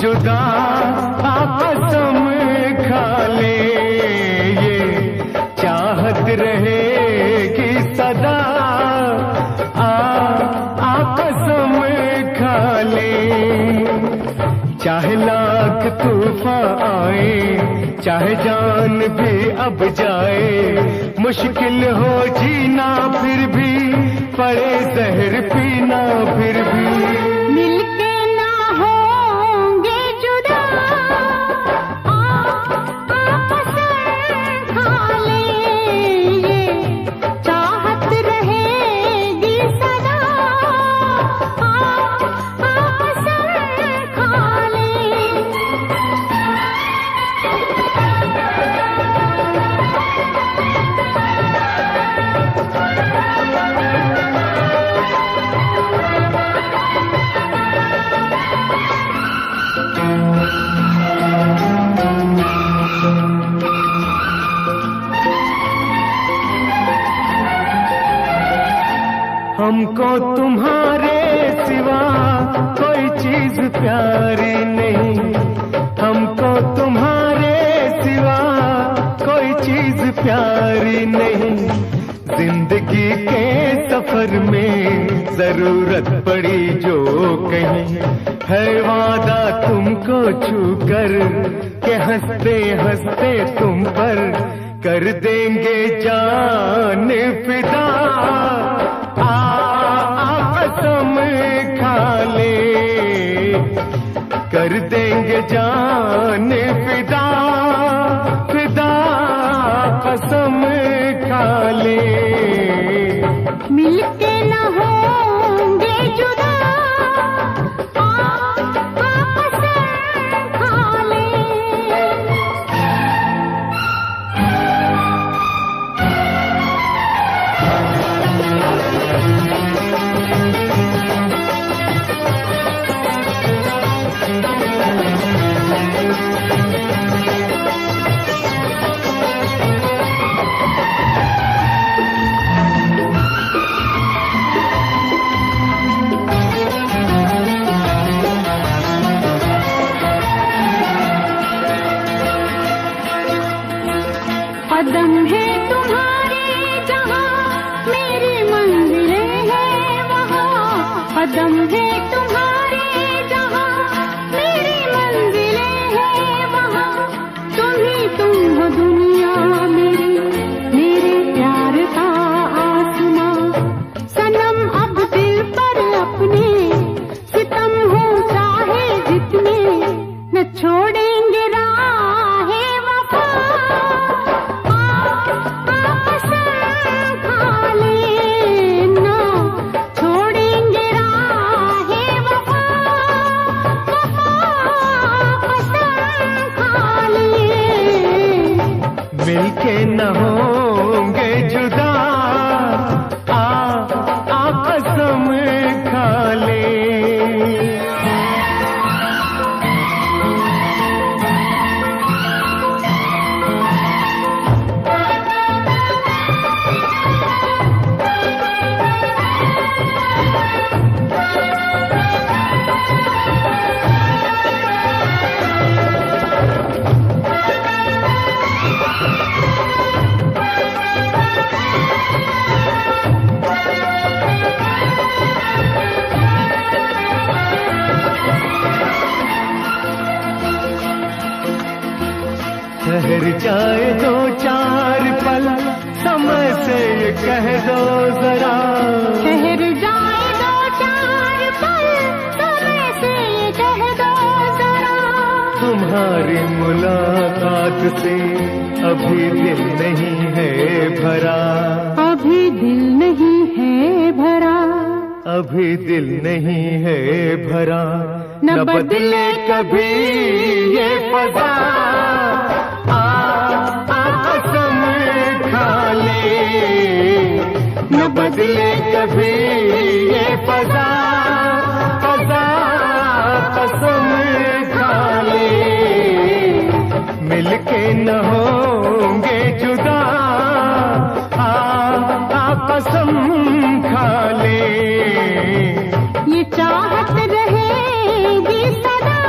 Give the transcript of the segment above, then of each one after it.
जुदा कसम खा ले, ये चाहत रहेगी सदा। कसम खा ले, चाहे लाख तूफान आए, चाहे जान भी अब जाए, मुश्किल हो जीना फिर भी, पड़े जहर पीना फिर भी, मिलके ना होंगे जुदा, कसम खा ले, ये चाहत रहेगी सदा। कसम खा ले। हमको तुम्हारे सिवा कोई चीज प्यारी नहीं, हमको तुम्हारे सिवा कोई चीज प्यारी नहीं। जिंदगी के सफर में जरूरत पड़ी जो कहीं, है वादा तुमको छूकर के हंसते हंसते तुम पर कर देंगे जान फिदा। कसम खा ले, कर देंगे जान फिदा, फिदा कसम खा ले। मिलके ना होंगे जुदा, कसम खा ले। कदम है तुम्हारे जहाँ मेरी मंजिलें हैं वहाँ, कदम है तुम्हारे जहाँ मेरी मंजिलें हैं वहाँ। तुम ही तुम हो दुनिया मेरी, मेरे प्यार का आसमां। सनम अब दिल पर अपने सितम हो चाहे जितने, न छोड़ेंगे राहे वफा। मिलके न होंगे जुदा, कसम खा ले। ठहर जाए दो चार पल, समय से ये कह दो जरा। ठहर जाए दो चार पल, समय से ये कह दो जरा। तुम्हारी मुलाकात से अभी दिल नहीं है भरा, अभी दिल नहीं है भरा, अभी दिल नहीं है भरा। न बदले कभी ये फजा, कसम खा ले। न बदले कभी ये फजा, फजा कसम खा ले। मिलके न होंगे जुदा, कसम खा ले। ये चाहत रहेगी सदा।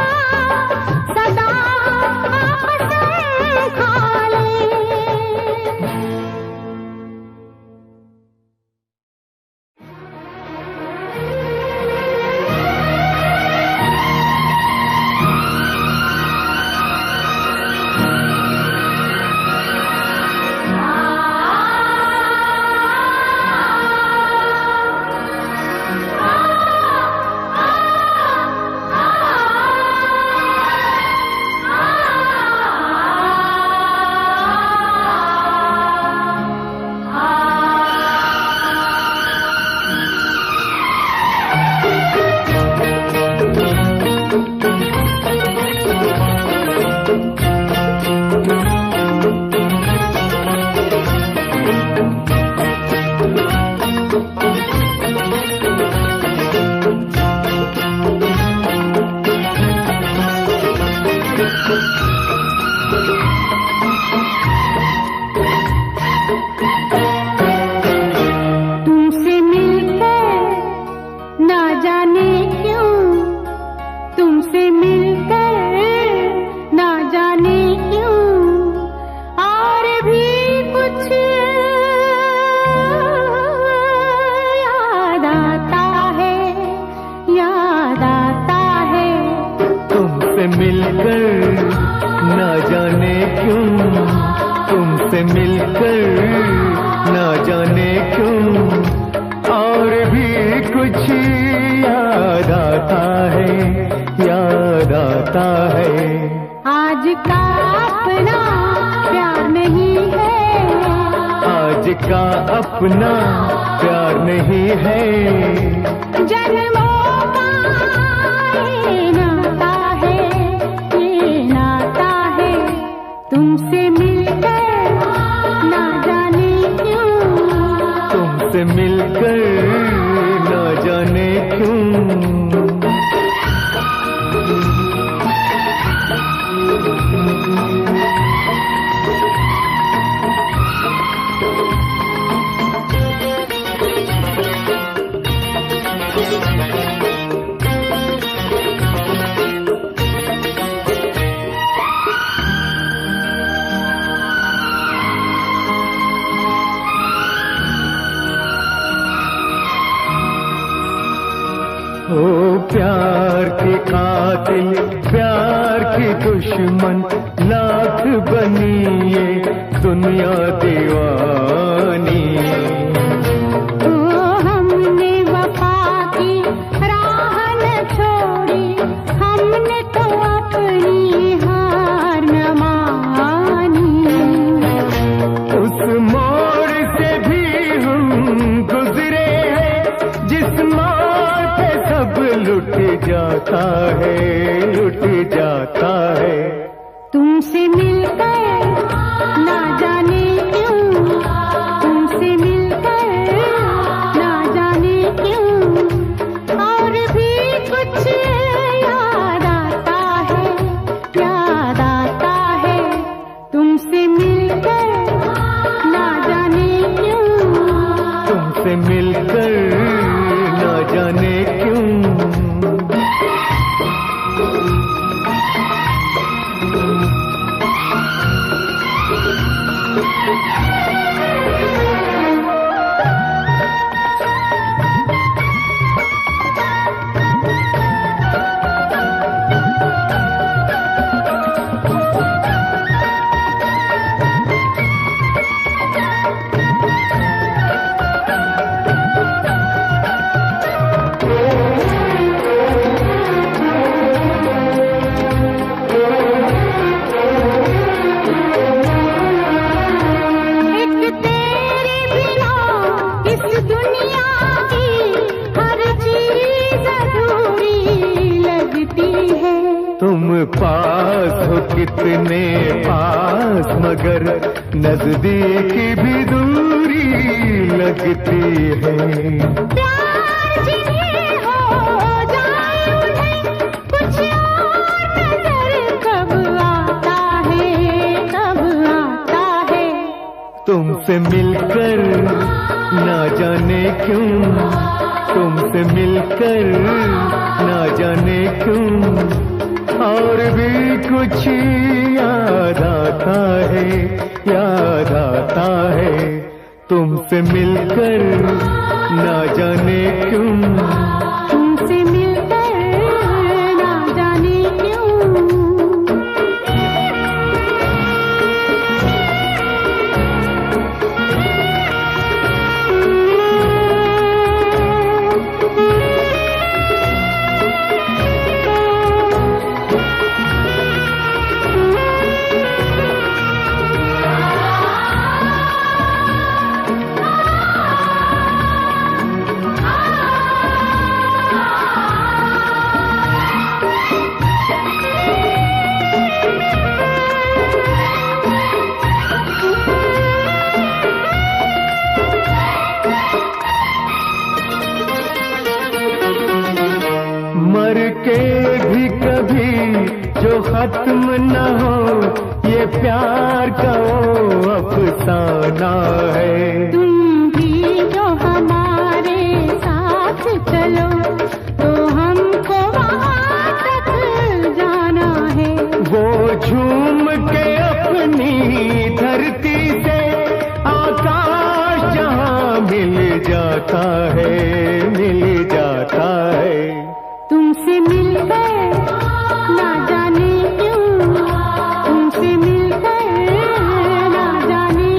तुमसे मिलकर ना जाने क्यों और भी कुछ याद आता है, याद आता है। आज का अपना प्यार नहीं है, आज का अपना प्यार नहीं है, जन्मों का ये नाता है, ये नाता है। तुमसे मिलकर ना जाने क्यों, तुमसे मिलकर ना जाने क्यों। ओ प्यार के कातिल, प्यार की दुश्मन, लाख बनी ये दुनिया दीवानी। ओ हमने वफा की राह न छोड़ी, हमने तो अपनी हार न मानी। उस मोड़ से भी हम गुजरे हैं जिस मोड़ पे सब लुट जाता है, लुट जाता है। तुमसे मिलकर ना जाने क्यों, तुमसे मिलकर ना जाने क्यों और भी कुछ याद आता है, याद आता है। तुमसे मिलकर ना जाने क्यों, तुमसे मिलकर ना जाने क्यों। तुम पास हो कितने पास, मगर नजदीक भी दूरी लगती है। प्यार जिन्हें हो जाए उन्हें कुछ और नजर कब आता है, कब आता है। तुमसे मिलकर ना जाने क्यों, तुमसे मिलकर ना जाने क्यों और भी कुछ याद आता है, याद आता है। तुमसे मिलकर ना जाने क्यों, तुमसे मिलकर ना जाने क्यों। मर के भी कभी जो खत्म न हो ये प्यार का वो अफसाना है। तुम भी जो हमारे साथ चलो तो हमको वहाँ तक जाना है। वो झूम के अपनी धरती से आकाश जहाँ मिल जाता है, मिल जाता है। तुमसे मिलकर ना जाने क्यों, तुमसे मिलकर ना जाने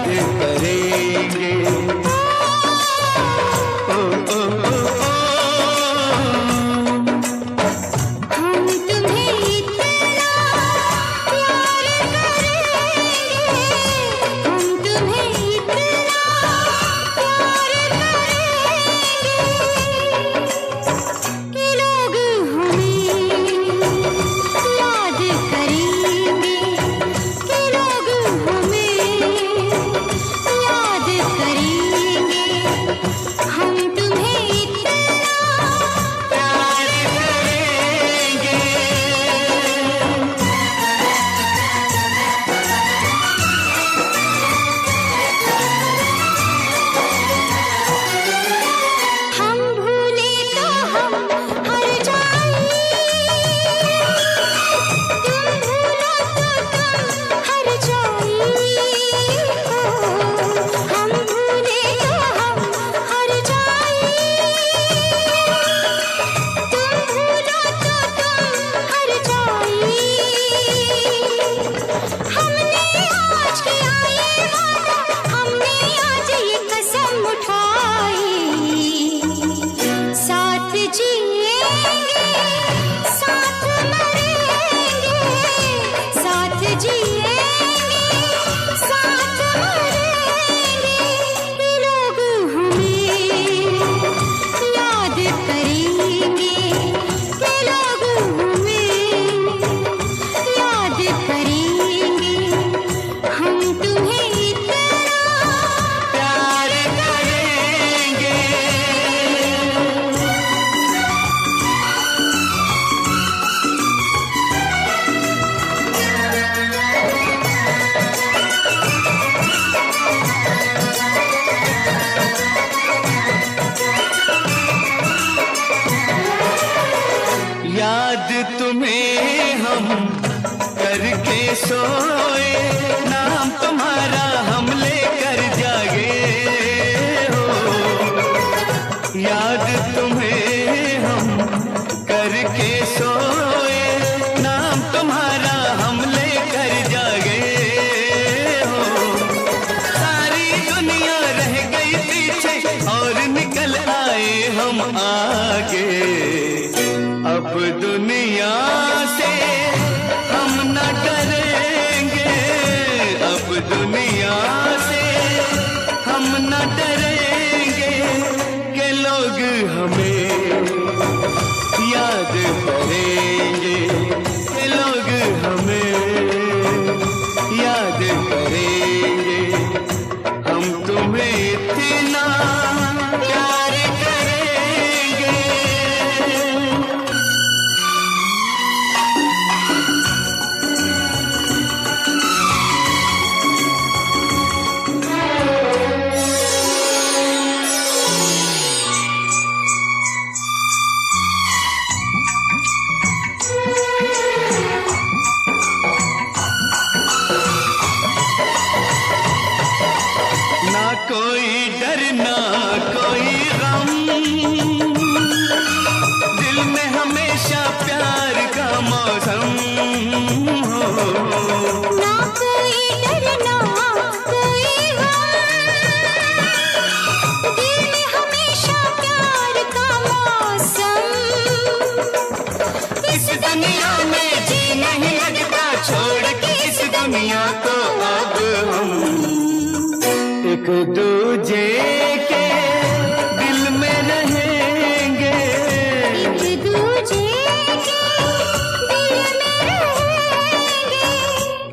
याद करेंगे। ओ, ओ, ओ, ओ, हम तुम्हें इतना प्यार करेंगे, हम तुम्हें इतना प्यार करेंगे कि लोग हमें याद करेंगे, कि लोग हमें याद करेंगे। हम तुम्हें इतना प्यार करेंगे। हम भूले तो हम हर जाएं, तुम भूलो तो तुम हर जाएं। हम भूले तो हम हर जाएं, तुम भूलो तो तुम हर जाएं। हमने आज किया ये वादा, हमने आज ये कसम उठाई, साथ जिएंगे, साथ मरेंगे, साथ जिएंगे, साथ मरेंगे। ये लोग हमें याद करेंगे, ये लोग हमें याद करेंगे। हम तुम्हें इतना प्यार करेंगे। याद तुम्हें हम करके सोए, नाम तुम्हारा हम लेकर जागे हो। याद तुम्हें हम करके सोए, नाम तुम्हारा हम लेकर जागे हो। सारी दुनिया रह गई पीछे और निकल आए हम आगे। अब दुनिया से हम न डरेंगे, अब दुनिया से हम न डरेंगे कि लोग हमें याद करेंगे, कि लोग हमें याद करेंगे। हम तुम्हें इतना प्यार करेंगे। ना कोई डर ना कोई गम, दिल में हमेशा प्यार का मौसम हो। ना कोई डर ना कोई गम, दिल में हमेशा प्यार का मौसम। इस दुनिया में जी नहीं लगता, छोड़ के इस दुनिया को अब हम एक दूजे के दिल में रहेंगे, एक दूजे के दिल में रहेंगे।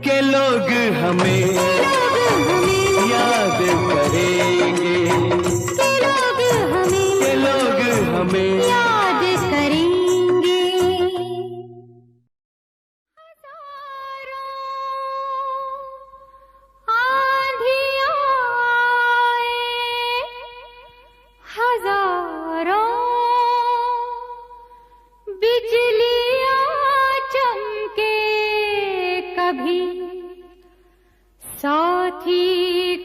के लोग हमें लोग हमें याद करेंगे, के लोग हमें के लोग हमें याद करेंगे। आंधियाँ आए, हजारों बिजलियाँ चमके, कभी साथी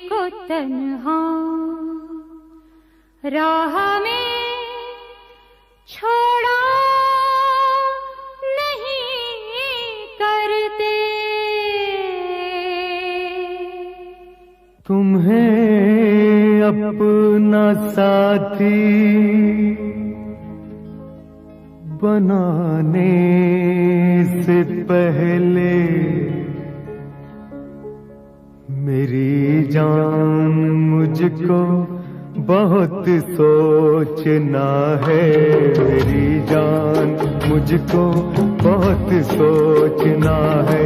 को तन्हा राह में छोड़ा नहीं करते। तुम्हें तुम्हें अपना साथी बनाने से पहले मेरी जान मुझको बहुत सोचना है। मेरी जान मुझको बहुत सोचना है।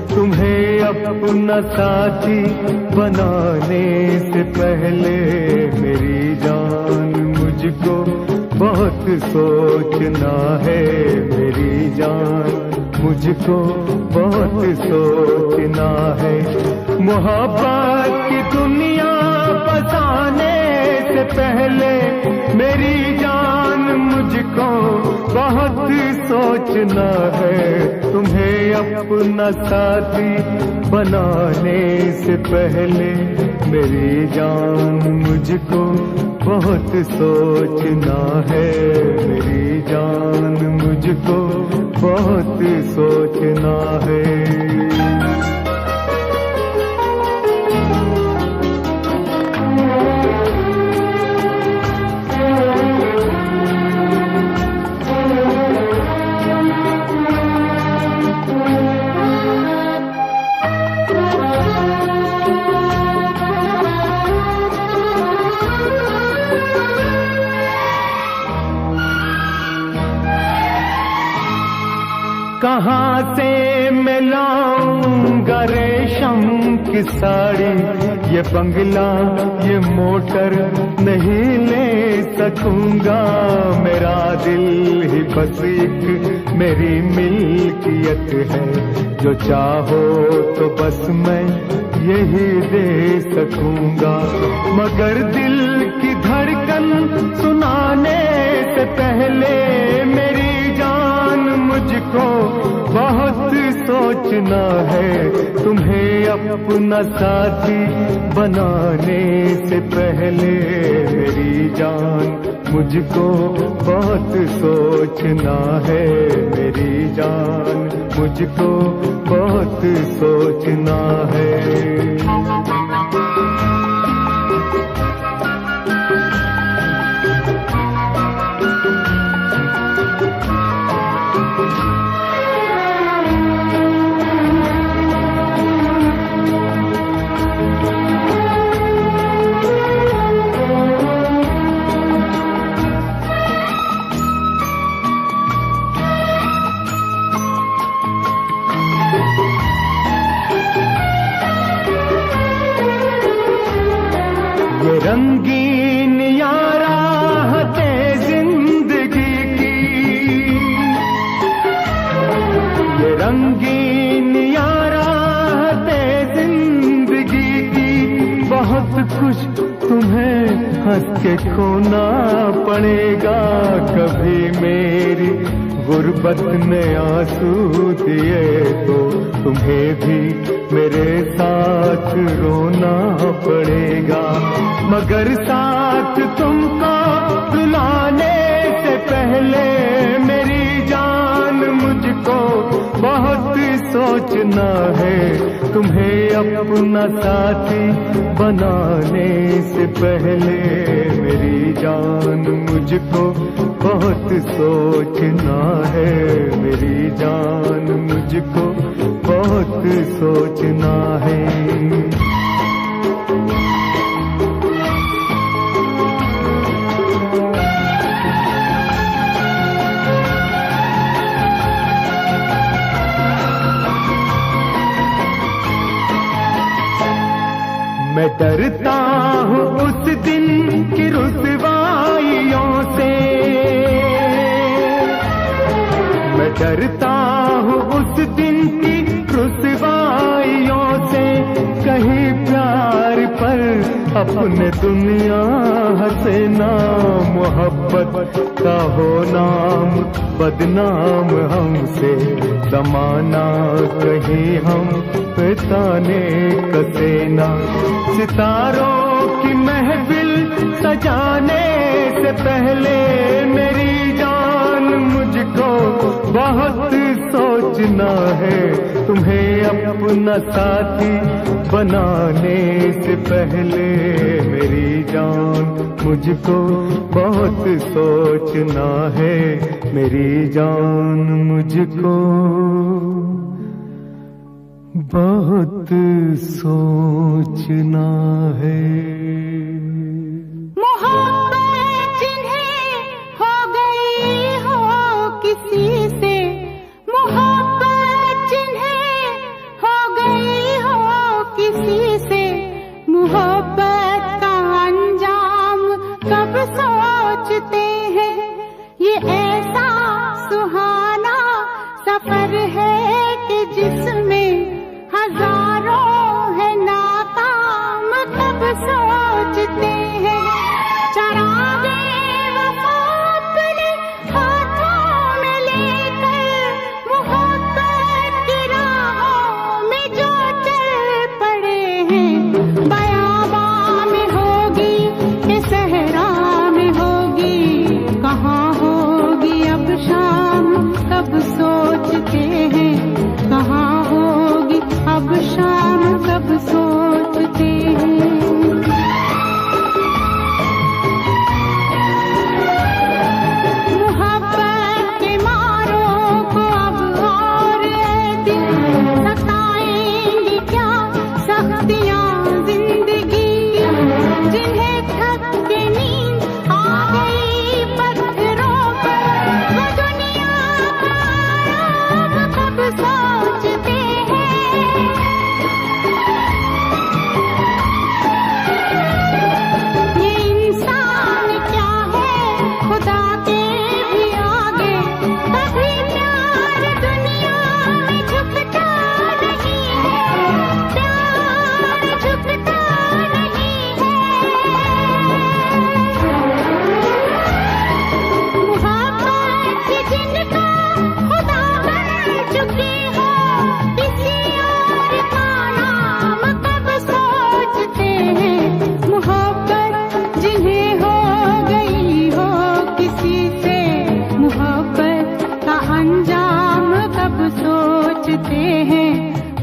तुम्हें अपना साथी बनाने से पहले मेरी जान मुझको बहुत सोचना है। मेरी जान मुझको बहुत सोचना है। मोहब्बत की दुनिया बसाने से पहले मेरी जान मुझको बहुत सोचना है। तुम्हें अपना साथी बनाने से पहले मेरी जान मुझको बहुत सोचना है। मेरी जान मुझको बहुत सोचना है। कहाँ से मैं लाऊंगा रेशम की साड़ी, ये बंगला ये मोटर नहीं ले सकूंगा। मेरा दिल ही बस एक मेरी मिल्कियत है, जो चाहो तो बस मैं यही दे सकूंगा। मगर दिल की धड़कन सुनाने से पहले मेरी जान मुझको बहुत सोचना है। तुम्हें अपना साथी बनाने से पहले मेरी जान मुझको बहुत सोचना है। मेरी जान मुझको बहुत सोचना है। रंगीन याराहते जिंदगी की, ये रंगीन याराहते जिंदगी की, बहुत कुछ तुम्हें हंस के खोना पड़ेगा। कभी मेरी गुर्बत में आंसू दिए तो तुम्हें भी मेरे साथ रोना पड़ेगा। मगर साथ तुमको बुलाने से पहले मेरी जान मुझको बहुत सोचना है। तुम्हें अपना साथी बनाने से पहले मेरी जान मुझको बहुत सोचना है। मेरी जान मुझको बहुत सोचना है। मैं डरता हूँ उस दिन की रुसवाइयों से, मैं डरता हूँ उस दिन की रुसवाइयों से। कहीं प्यार पर अपने दुनिया हंसे ना, मोहब्बत का हो नाम बदनाम हमसे। जमाना कहीं हम पे ताने कसे ना, सितारों की महफिल सजाने से पहले मेरी जान मुझको बहुत सोच सोचना है तुम्हें अपना साथी बनाने से पहले मेरी जान, मुझको बहुत सोचना है मेरी जान, मुझको बहुत सोचना है। मोहब्बत जिन्हें हो गई हो किसी से, मोहब्बत जिन्हें हो गई हो किसी से, मोहब्बत का अंजाम कब सोचते हैं। ये ऐसा सुहाना सफर है कि जिसमें हजारों है नाकाम कब सोचते हैं। चरागे वफा अपने हाथों में लेकर, मोहब्बत की राहों में जो चल पड़े हैं। बयाबां में होगी कि सहरा में होगी, कहाँ होगी अब शाम कब सोचते हैं। कहाँ होगी अब शाम कब सोचते हैं। मोहब्बत के मारों को अब और दिन सताएंगी क्या सख्तियां जिंदगी, जिन्हें थक के नींद आ गई पत्थरों पर, वो दुनिया का आराम कब सोचते हैं। ये इंसान क्या है खुदा के भी आगे, कभी प्यार दुनिया में झुकता नहीं है, प्यार झुकता नहीं है। मोहब्बत जिनको खुदा बन चुकी हो, किसी और का नाम कब सोचते हैं। मोहब्बत जिन्हें हो गई हो किसी से, मोहब्बत का अंजाम कब सोचते हैं।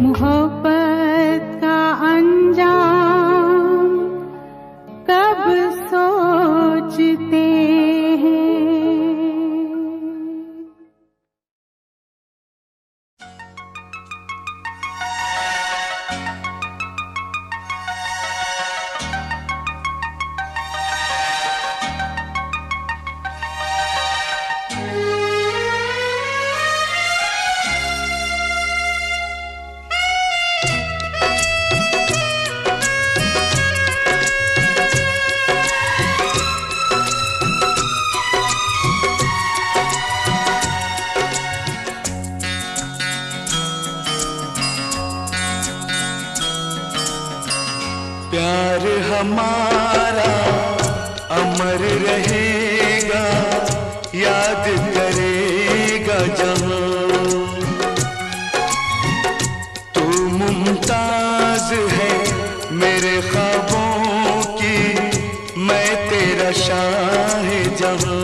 मोहब्बत का अंजाम कब सोचते हैं। प्यार हमारा अमर रहेगा, याद करेगा जहां। तू मुमताज है मेरे ख्वाबों की, मैं तेरा शाह जहां।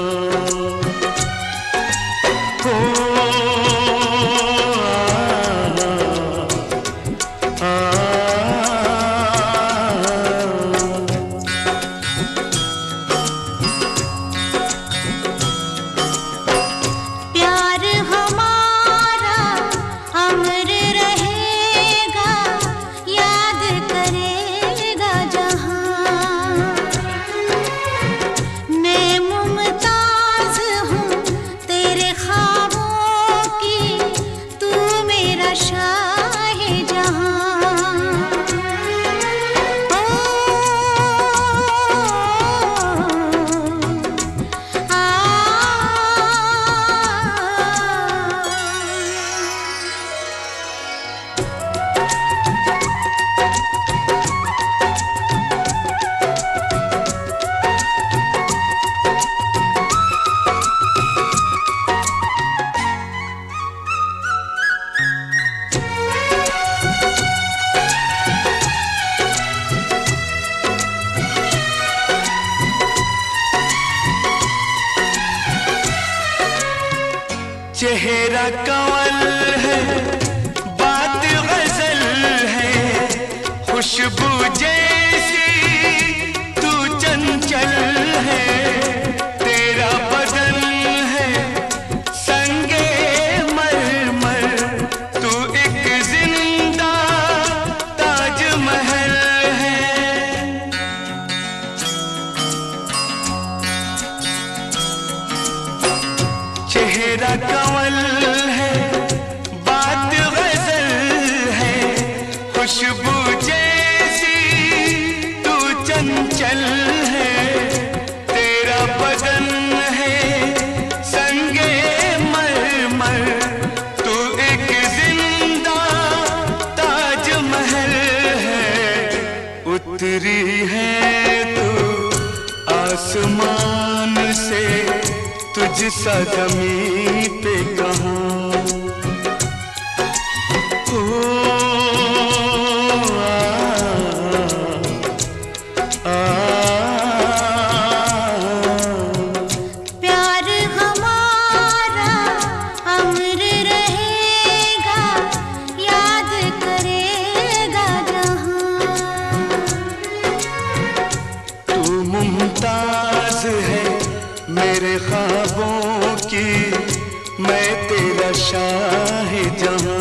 प्यार हमारा अमर रहेगा, याद करेगा जहां। मैं मुमताज हूँ तेरे ख्वाबों की, तू मेरा शाह जहां। चेहरा कंवल है खुशबू जैसी तू चंचल है, तेरा बदन है संगे मरमर, तू एक जिंदा ताजमहल है। चेहरा कंवल है, बात गजल है, खुशबू जैसी तू चंचल है, तेरा बदन है संगे मरमर, तू एक जिंदा ताजमहल है। उतरी है तू आसमान से, तुझसा ज़मीं पे कहाँ। प्यार हमारा अमर रहेगा, याद करेगा जहां। तू मुमताज है मेरे ख्वाबों की, मैं तेरा शाहिजहां।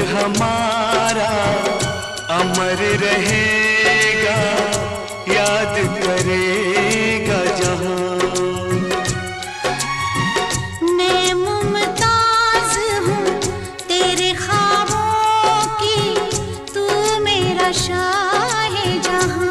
हमारा अमर रहेगा, याद करेगा जहां। मैं मुमताज हूँ तेरे ख्वाबों की, तू मेरा शाहिजहां।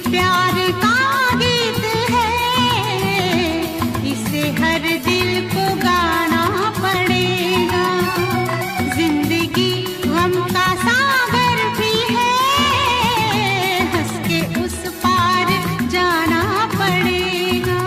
प्यार का गीत है। हर दिल को गाना पड़ेगा। जिंदगी गम का सागर भी है, हंस के उस पार जाना पड़ेगा।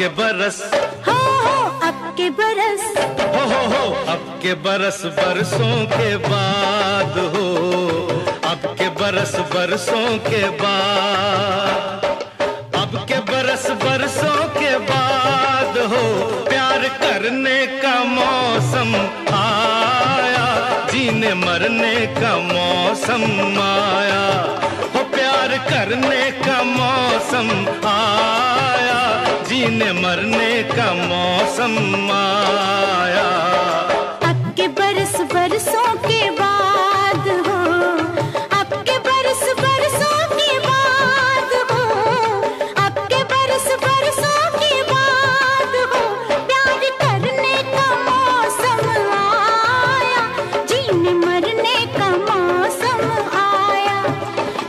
के बरस, हो अब के बरस, हो अब के बरस बरसों के बाद, हो अब के बरस बरसों के बाद, अब के बरस बरसों के बाद हो प्यार करने का मौसम आया, जीने मरने का मौसम आया, हो प्यार करने का मौसम आया, जीने मरने का मौसम आया। अब के बरस बरसों के बाद हो, अब के बरस बरसों के बाद हो, अब के बरस बरसों के बाद हो प्यार करने का मौसम आया, जीने मरने का मौसम आया,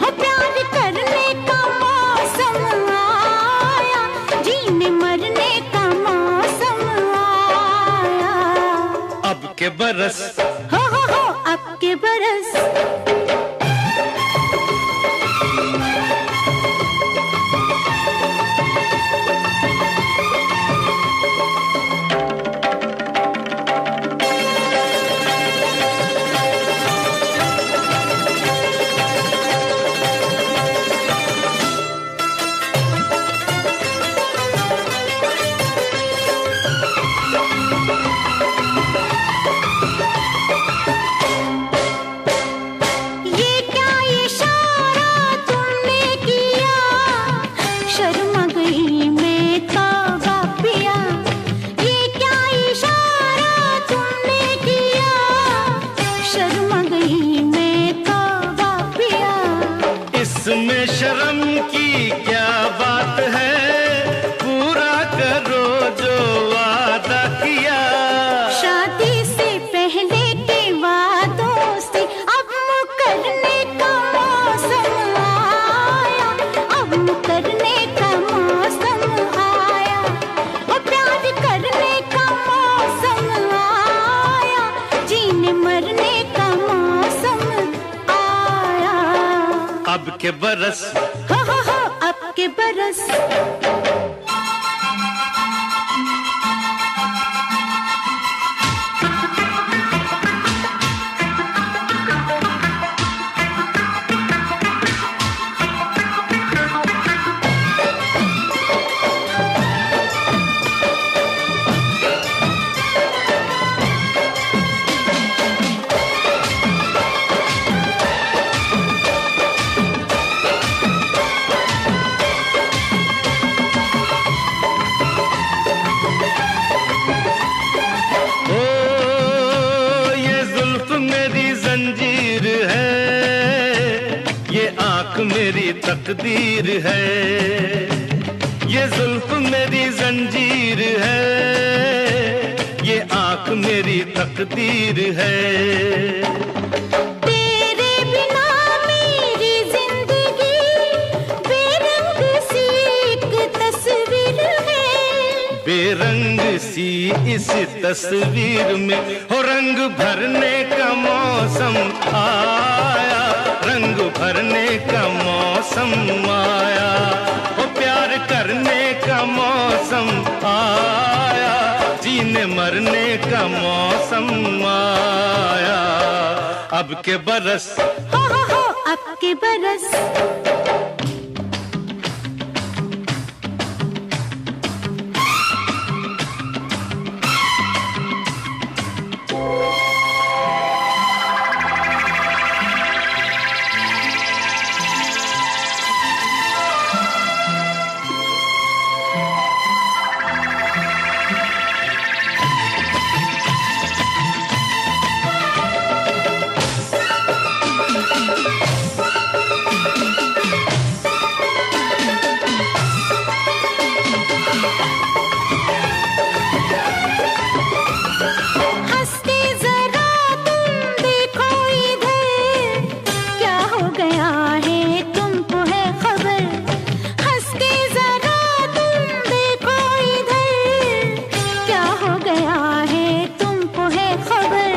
हो प्यार करने का मौसम आया, जीने मरने का मौसम आया। अब के बरस, हो अब के बरस, ये क्या इशारा तुमने किया, शर्मा गई मैं तौबा पिया, ये क्या इशारा तुमने किया, शर्मा गई मैं तौबा पिया। इसमें शर्म की क्या बात है, पूरा करो जो वादा किया। शादी से पहले के वादों से अब मुकरने का मौसम आया, अब मुकरने का मौसम आया, वो प्यार करने का मौसम आया, जीने मरने का मौसम आया। अब के बरस, हो अब के बरस, ओ ये जुल्फ मेरी जंजीर है, ये आंख मेरी तकदीर है, ये जुल्फ मेरी जंजीर है, ये आंख मेरी तकदीर है। तेरे बिना मेरी जिंदगी बेरंग सी एक तस्वीर है, बेरंग सी इस तस्वीर में हो रंग भरने का मौसम आया, रंग भरने का मौसम आया, हो प्यार करने का मौसम आया, जीने मरने का मौसम आया। अब के बरस, हो अब के बरस, हंसते जरा तुम देखो इधर, क्या हो गया है तुमको है खबर, हंसते जरा तुम देखो इधर, क्या हो गया है तुमको है खबर।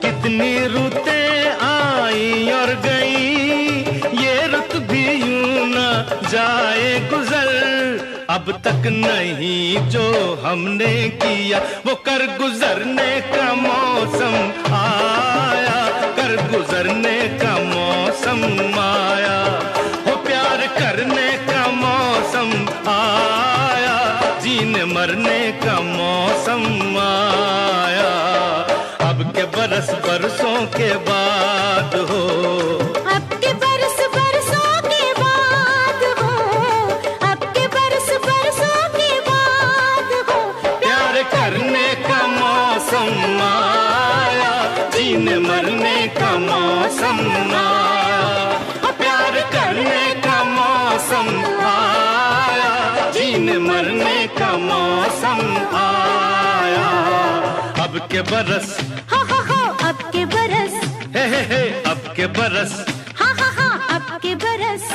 कितनी रुतें आई और गई, ये रुत भी यूं ना जाए गुजर, अब अब तक नहीं जो हमने किया, वो कर गुजरने का मौसम आया, कर गुजरने का मौसम आया, वो प्यार करने का मौसम आया, जीने मरने का मौसम आया। अब के बरस बरसों के बाद हो, अब के बरस बरसों के बाद हो, अब के बरस बरसों के बाद हो, प्यार करने का मौसम आया, जीने मरने का मौसम आया, प्यार करने का मौसम आया, जीने मरने का मौसम आया। अब के बरस अब के बरस, हे अब के बरस, हाँ अब के बरस।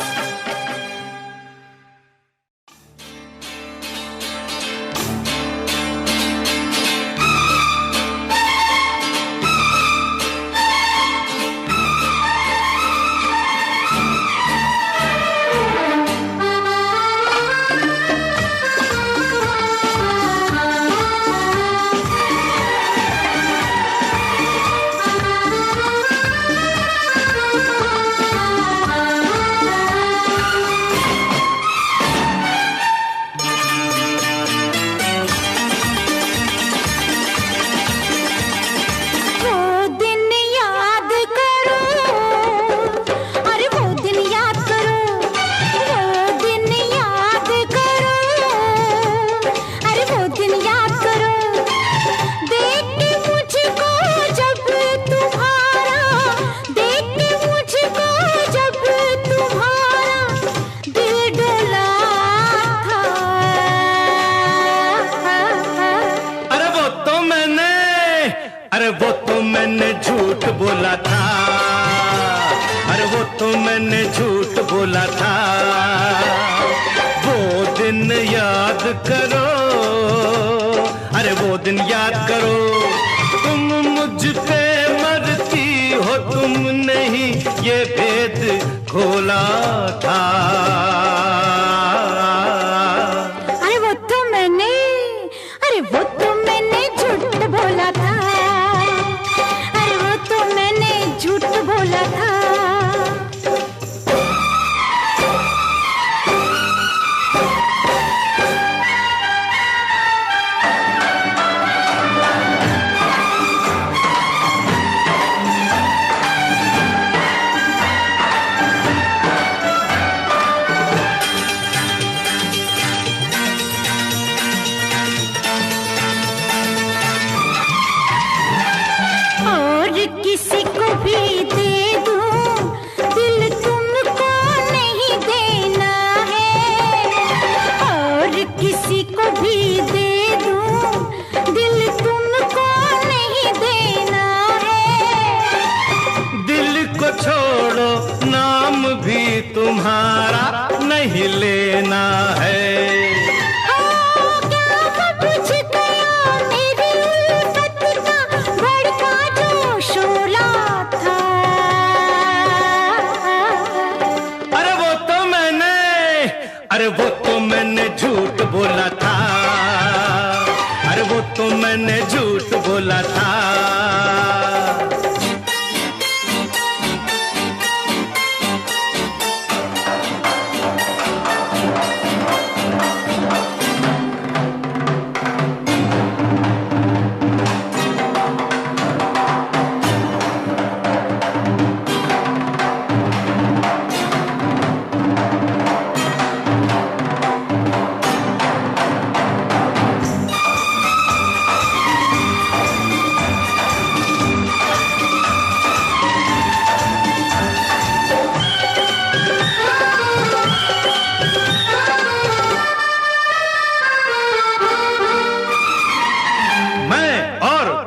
अरे वो तो मैंने झूठ बोला था, अरे वो तो मैंने झूठ बोला था, वो दिन याद करो, अरे वो दिन याद करो, तुम मुझ पे मरती हो, तुम नहीं ये भेद खोला था। अरे वो तो मैंने झूठ बोला था, अरे वो तो मैंने झूठ बोला था। किसी को भी दे दूं, दिल तुमको नहीं देना है, और किसी को भी दे दूं, दिल तुमको नहीं देना है। दिल को छोड़ो, नाम भी तुम्हारा नहीं लेना है। अरे वो तो मैंने झूठ बोला था, अरे वो तो मैंने झूठ बोला था।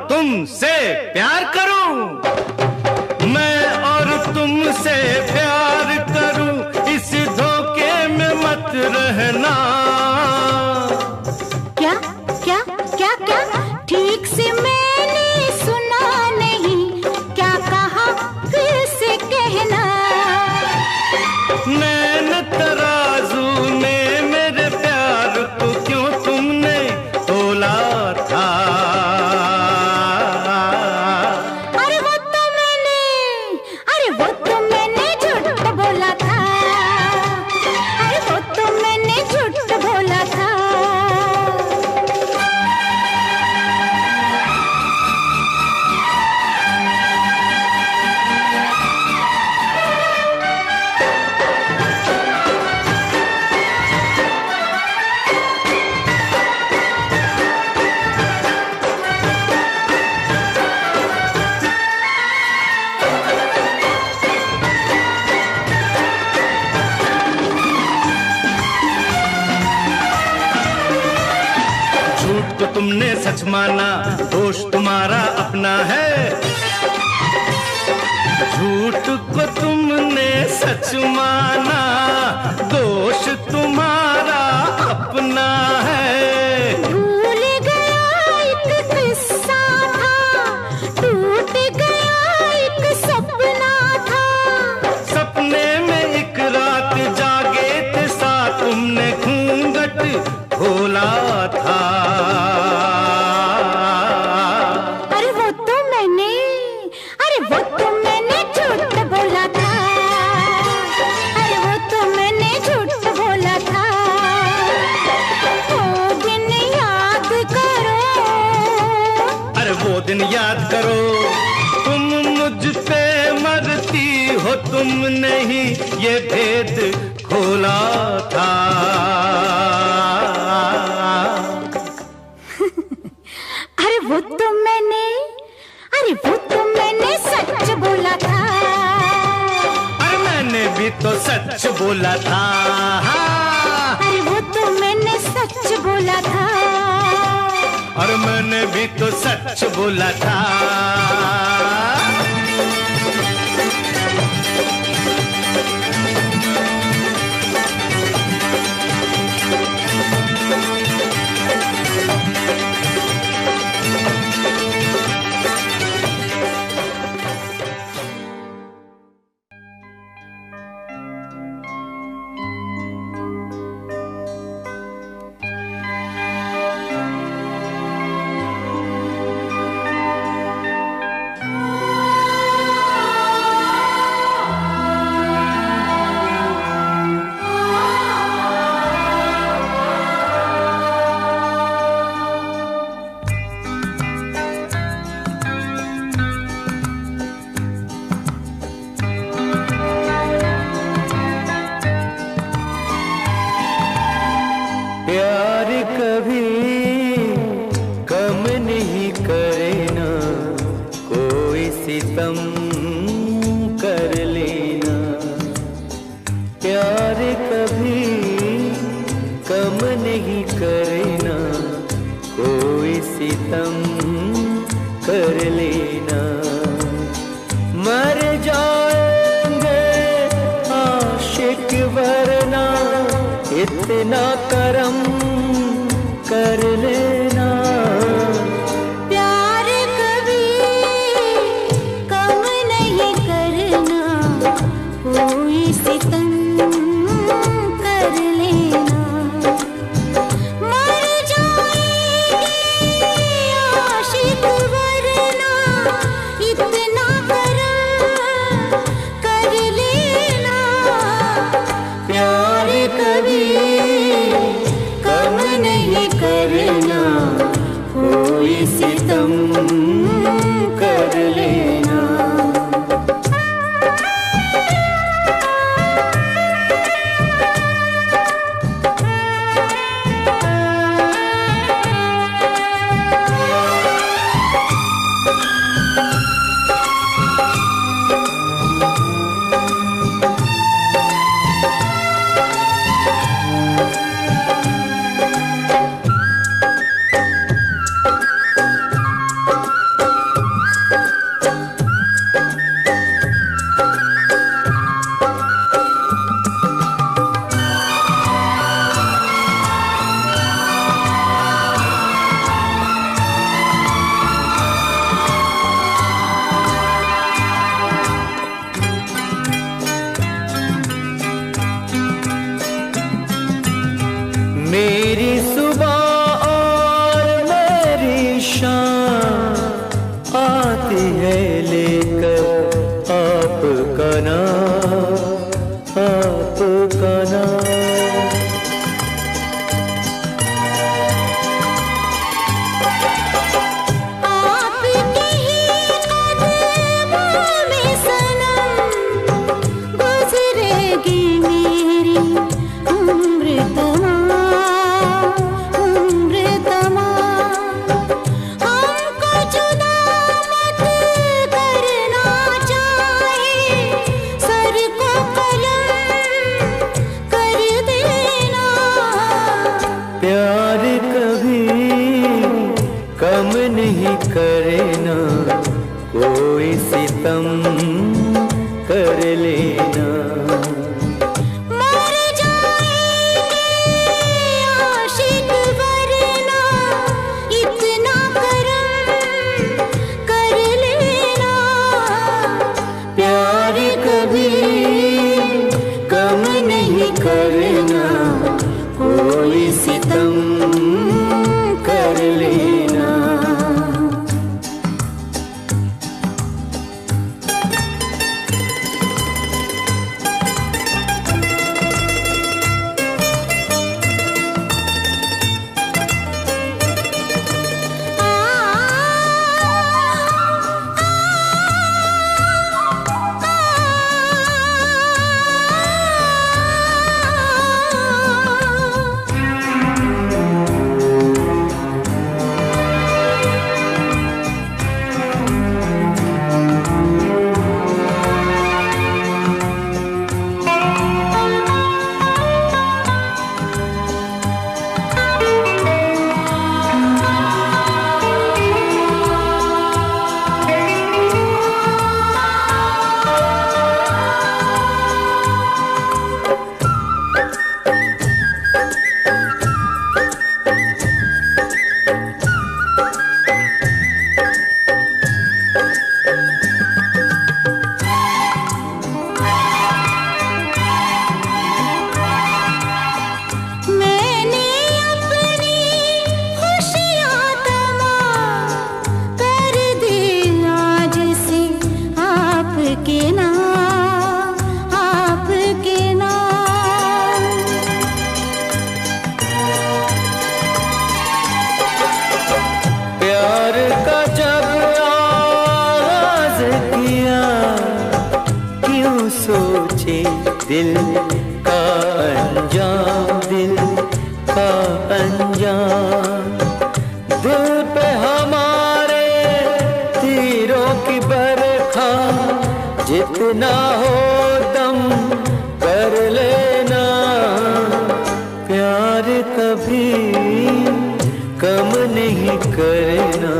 तुमसे प्यार करूं, मैं और तुमसे प्यार करूं, इस धोखे में मत रहना। क्या क्या क्या क्या ठीक से मैंने सुना नहीं, क्या कहा फिर से कहना। नैन तराजू में मेरे प्यार सच माना दोष तुम्हारा अपना है, झूठ को तुमने सच माना दोष तुम्हारा अपना है। भूल गया एक किस्सा था, टूट गया एक सपना था। सपने में एक रात जागे थे साथ, तुमने घूंघट खोला था। झूठ बोला था, अरे वो तो मैंने झूठ बोला था। वो दिन याद करो, अरे वो दिन याद करो, तुम मुझ पे मरती हो, तुमने ही ये भेद खोला था। अरे वो तो मैंने सच बोला था, अरे मैंने भी तो सच बोला था। अरे वो तो मैंने सच बोला था, और मैंने भी तो सच बोला था। प्यार कभी कम नहीं करे ना, कोई सितम कर लेना। प्यार कभी कम नहीं करे ना, कोई सितम कर लेना। मर जाएंगे आशिक वरना, इतना करम कर लेना। प्यार कभी कम नहीं करना, कोई सितम कर लेना। मर जाएंगे आशिक वरना, इतना करम कर लेना। प्यार कभी कम नहीं करना, कोई सितम कर लेना। मेरी सुबह और मेरी शाम आती है लेकर आपका नाम, आपका नाम। आपके ही कदमों में सनम गुजरेगी मेरी उम्र तमाम, उम्र तमाम। हमको जुदा मत करना चाहे, सर को कलम नहीं करना, कोई सितम कर लेना। मर जाएंगे आशिक वरना इतना करम कर लेना। प्यार कभी कम नहीं करना, कोई सितम कर लेना। सोचे दिल का अंजाम, दिल का अंजाम। दिल पे हमारे तीरों की बरखा, जितना हो दम कर लेना। प्यार कभी कम नहीं करना,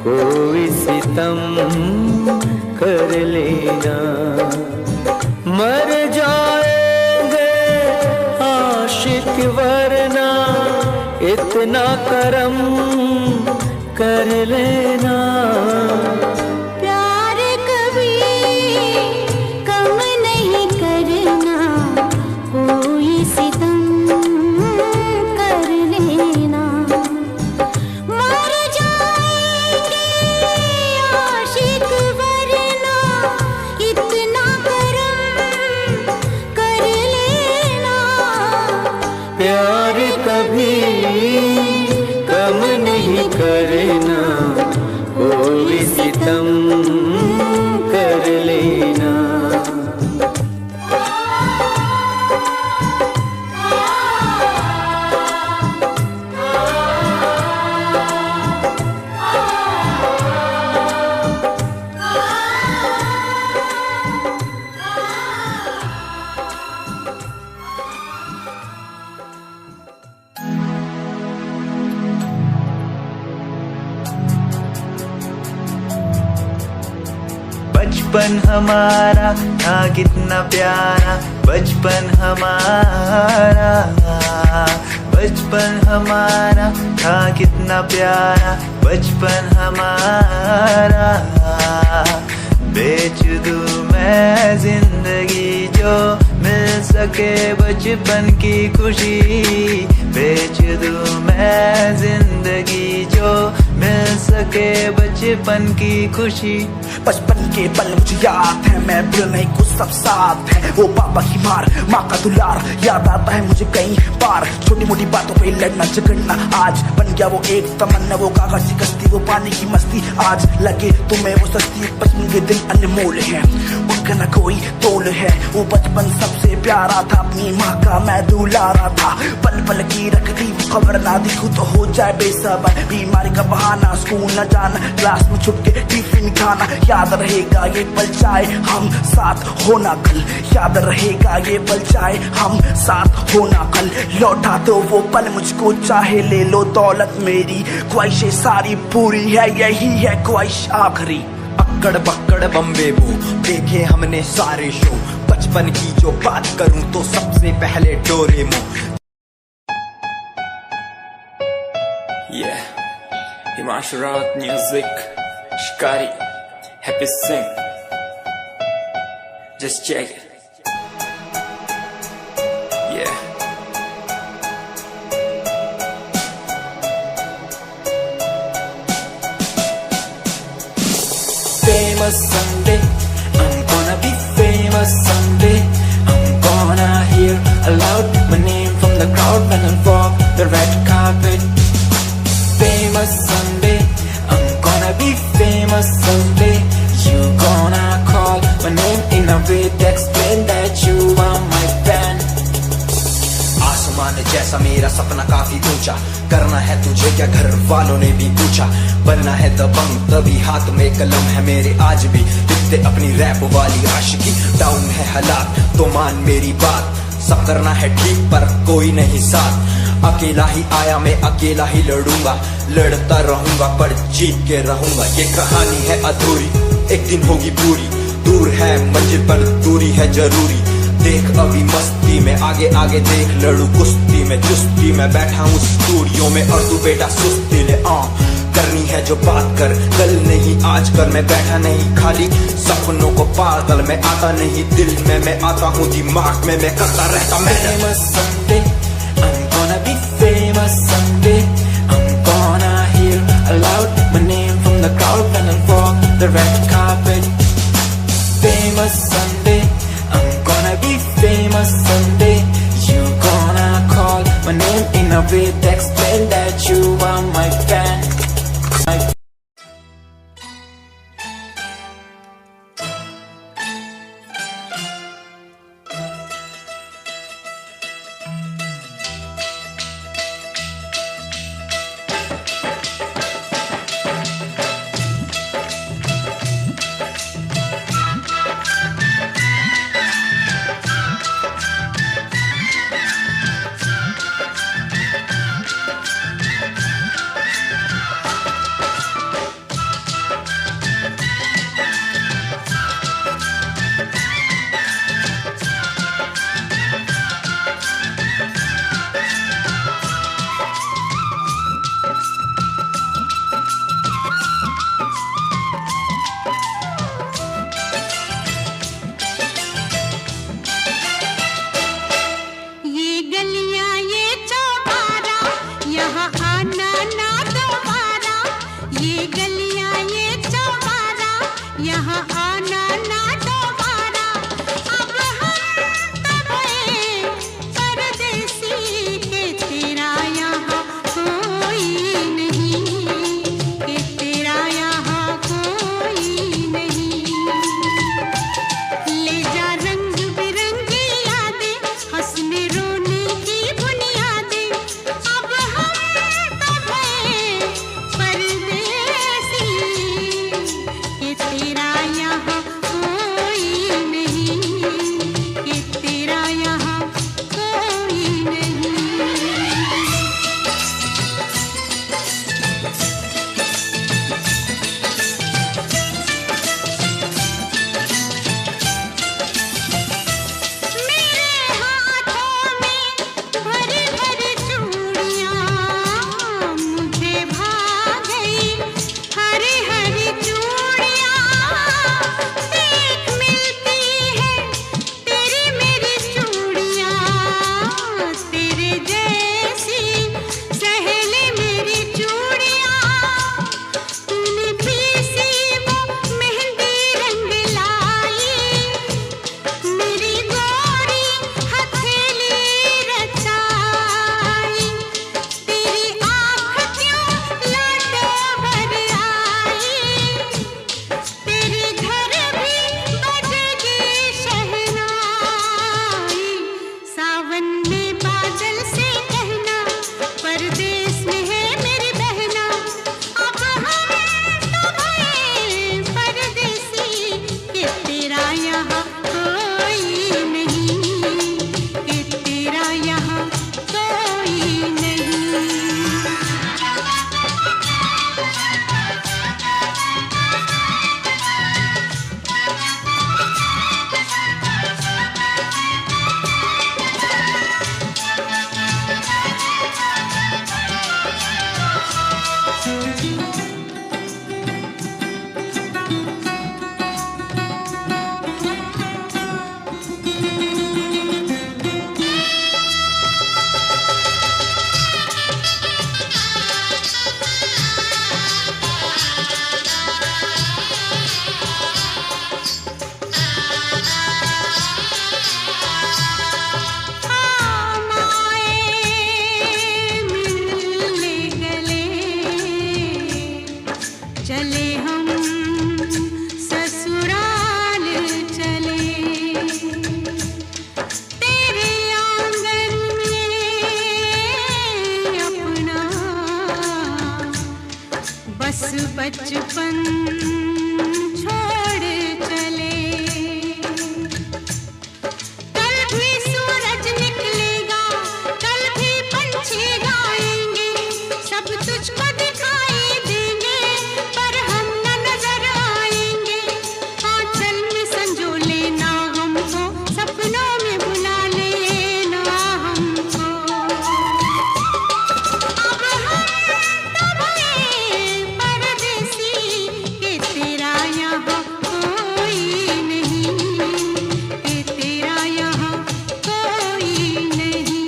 कोई सितम कर लेना। मर जाएंगे आशिक वरना इतना करम कर लेना। प्यार कभी कम नहीं करना, कोई सितम कर लेना। मर जाएंगे आशिक वरना इतना प्यार कभी कम नहीं करना, कोई सितम कर लेना। बचपन हमारा था कितना प्यारा, बचपन हमारा। बचपन हमारा था कितना प्यारा, बचपन हमारा। बेच दूं मैं जिंदगी जो मिल सके बचपन की खुशी। बेच दूं मैं जिंदगी जो मिल सके बचपन की खुशी। बचपन के पल मुझे याद है, मैं भूल नहीं कुछ सब साथ है। वो पापा की मार, माँ का दुलार याद आता है मुझे कई बार। छोटी मोटी बातों पे लड़ना झगड़ना आज बन गया वो एक तमन्ना। वो कागज की कश्ती, वो पानी की मस्ती, आज लगे तुम्हें वो सस्ती। बचपन के दिन अनमोल है, उनका न कोई तोल है। वो बचपन सबसे प्यारा था, अपनी माँ का मैं दुलारा था। पल पल की रखती वो खबर ना दिखूं तो हो जाए बेसबर। बीमारी का बहाना आना, स्कूल न जाना, क्लास में छुप के टिफिन खाना। याद रहेगा ये पल चाहे हम साथ होना कल, याद रहेगा ये पल चाहे हम साथ होना कल। लौटा दो वो पल मुझको, चाहे ले लो दौलत मेरी, ख्वाहिशें सारी पूरी है, यही है ख्वाहिश आखिरी। अक्कड़ बक्कड़ बम्बे वो देखे हमने सारे शो, बचपन की जो बात करूं तो सबसे पहले डोरेमो। Yeah, Himanshu Rawat music, Shikari, Happy Singh. Just check it. Yeah. Famous someday, I'm gonna be famous someday. I'm gonna hear aloud my name from the crowd when I walk the red carpet. Famous someday, I'm gonna be famous someday. You gonna call my name in a way to explain that you are my fan. आसमान जैसा मेरा सपना काफी ऊंचा, करना है तुझे क्या घर वालों ने भी पूछा। बनना है दबंग तभी हाथ में कलम है मेरे, आज भी लिखते अपनी रैप वाली आशिकी। डाउन है हालात तो मान मेरी बात, सब करना है ठीक पर कोई नहीं साथ। अकेला ही आया मैं अकेला ही लड़ूंगा, लड़ता रहूंगा पर जीत के रहूंगा। ये कहानी है अधूरी, एक दिन होगी पूरी, दूर है मंजिल पर दूरी है जरूरी। देख अभी मस्ती में आगे आगे देख, लड़ू कुश्ती में चुस्ती में बैठा हूँ स्टूडियो में, और तू बेटा सुस्ती ले। करनी है जो बात कर, कल नहीं आज कर। मैं बैठा नहीं खाली सपनों को पागल, मैं आता नहीं दिल में, मैं आता हूँ दिमाग में, मैं करता रहता Famous someday, I'm gonna be famous someday. I'm gonna hear aloud my name from the crowd when I walk the red carpet. Famous someday, I'm gonna be famous someday. You gonna call my name in a way to explain that you are my fan. बचपन छोड़ चले। कल भी सूरज निकलेगा, कल भी पंछी गाएंगे, सब तुझको दिखाई देंगे, पर हम न नजर आएंगे। आंचल में संजो लेना हमको, सपनों में बुला लेना हमको। अब हम तब परदेसी के तेरा यहाँ कोई नहीं, के तेरा यहाँ कोई नहीं।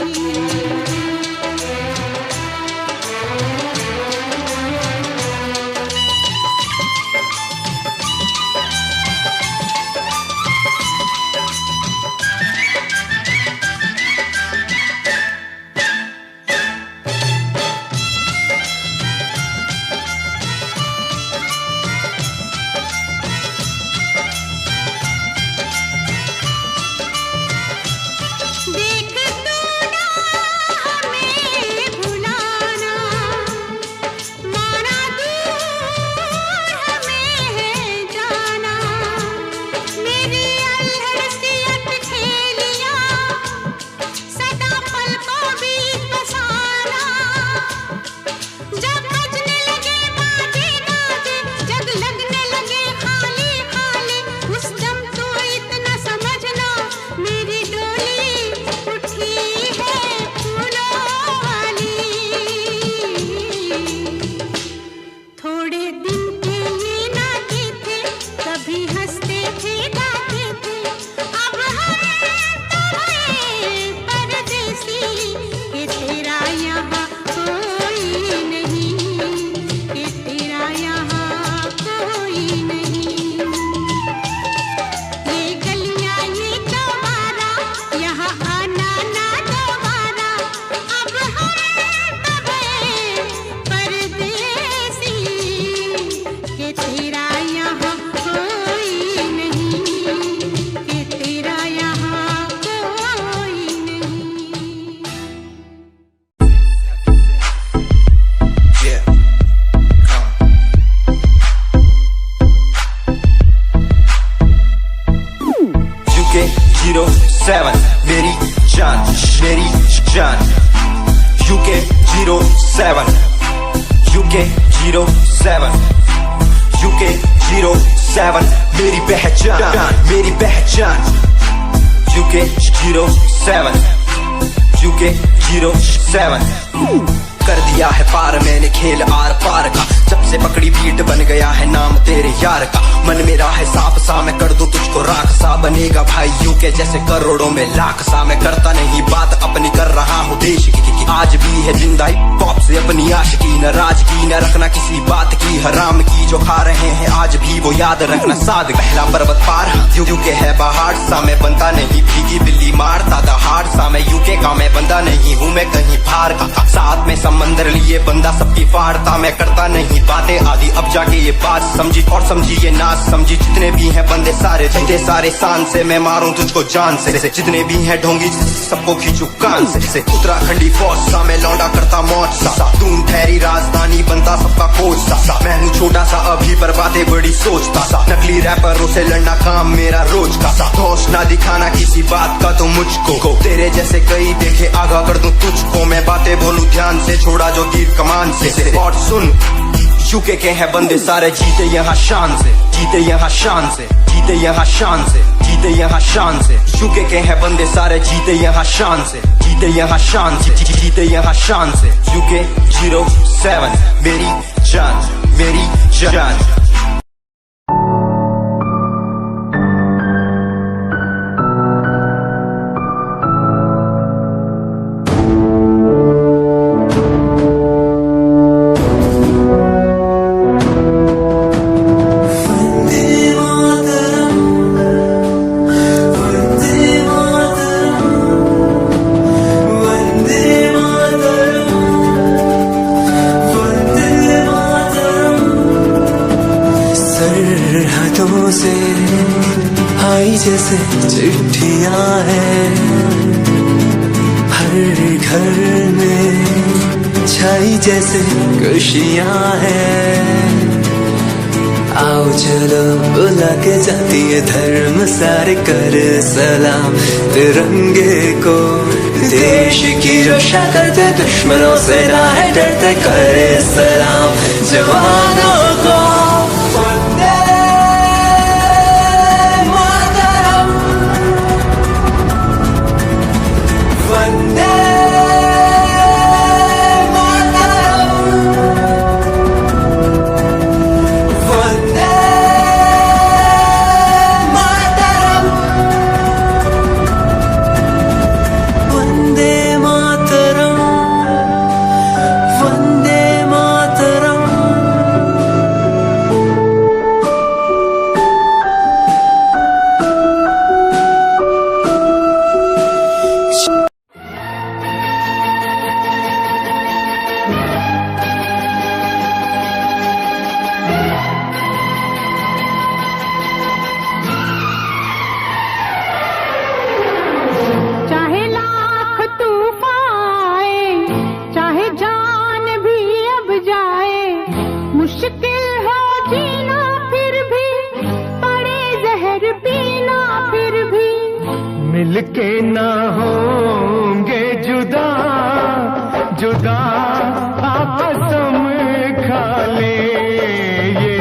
देख तू ना हमें भुलाना, माना दूर हमें है जाना। मेरी अल्हड़ सी अटखेलियाँ सदा पलकों बीच बसाना। जब बजने लगे बाजे गाजे, जग लगने लगे खाली खाली, उस दम तो इतना समझना मेरी डोली उठी है फूलों वाली। थोड़े दिन के ये नाते थे, कभी हंसते थे गाते थे, अब हम तो भये परदेसी के तेरा यहाँ कोई नहीं, के तेरा यहाँ कोई नहीं। ये गलियाँ ये दोबारा, यहाँ आना ना दोबारा, अब हम तो भये परदेसी के तेरा यहाँ कोई नहीं, के तेरा यहाँ कोई नहीं। Yeah. UK 07 मेरी जान, मेरी जान। UK 07 UK 07 UK 07 मेरी पहचान, मेरी पहचान। UK 07 UK 07 कर दिया है पार मैंने खेल आर पार का, जब से पकड़ी बीट बन गया है नाम तेरे यार का। मन मेरा है सांप सा, मैं कर दूं तुझको राख सा, बनेगा भाइयों के जैसे करोड़ों में लाख सा। मैं करता नहीं बात अपनी, कर रहा हूँ देश की, आज भी है जिंदा पॉप से अपनी आशिकी। नाराजगी न रखना किसी बात की, हराम की जो खा रहे हैं आज भी वो याद रखना साद। पहला पर्वत पार यूके है पहाड़ सा, मैं बनता नहीं भीगी बिल्ली मारता दहाड़ सा। मैं यूके का मैं बंदा नहीं हूँ, मैं कहीं बाहर का, साथ में समंदर लिए बंदा सबकी फाड़ता। मैं करता नहीं बातें आदि, अब जाके ये बात समझी, और समझी ये नाच समझी। जितने भी हैं बंदे सारे जीते सारे शान से, मैं मारूं तुझको जान से। जितने भी हैं ढोंगी सबको खींचू कान से। उत्तराखंडी फौज सा मैं लौंडा करता मौज सा, दून ठहरी राजधानी बनता सबका कोच सा। मैं हूँ छोटा सा अभी पर बातें बड़ी सोचता सा, नकली रैपरों से लड़ना काम मेरा रोज का सा। होश ना दिखाना किसी बात का तो मुझको, तेरे जैसे कई देखे आगा कर दूं तुझको। मैं बातें बोलूं ध्यान से, छोड़ा जो तीर कमान से। और सुन यूके के हैं बंदे सारे, जीते यहाँ शान से, जीते यहाँ शान से, जीते यहाँ शान से, जीते यहाँ शान से। यूके के हैं बंदे सारे, जीते यहाँ शान से, जीते यहाँ शान से, जीते यहाँ शान से। UK 07 मेरी जान, मेरी जान। से आई जैसे चिट्ठियां हैं, हर घर में छाई जैसे खुशियां हैं। आओ चलो बुला के जाती है धर्म सारे कर सलाम तिरंगे को। देश की रक्षा करते दुश्मनों से ना है डरते करे सलाम जवानों को। वंदे मातरम वंदे मिलके ना होंगे जुदा जुदा कसम खा ले ये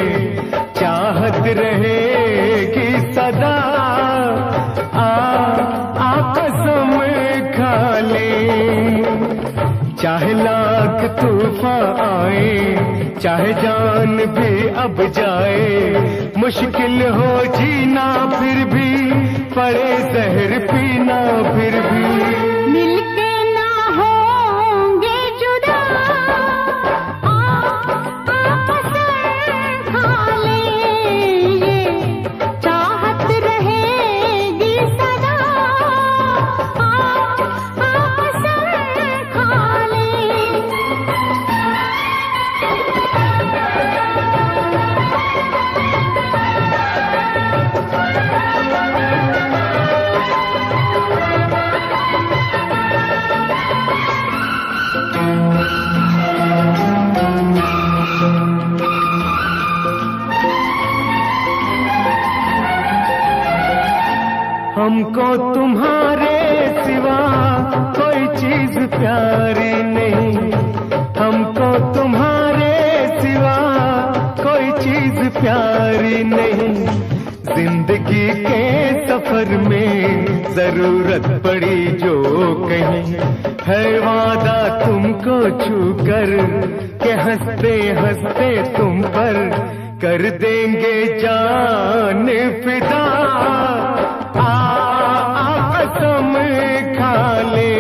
चाहत रहेगी सदा कसम खा ले। चाहे लाख तूफान आए चाहे जान भी अब जाए मुश्किल हो जीना फिर भी पड़े जहर पीना फिर भी मिलके ना होंगे जुदा कसम खा ले ये चाहत रहेगी सदा कसम खा ले। हमको तुम्हारे सिवा कोई चीज प्यारी नहीं, हमको तुम्हारे सिवा कोई चीज प्यारी नहीं। जिंदगी के सफर में जरूरत पड़ी जो कहीं है वादा तुमको छूकर के हंसते हंसते तुम पर कर देंगे जान फिदा। कसम खा ले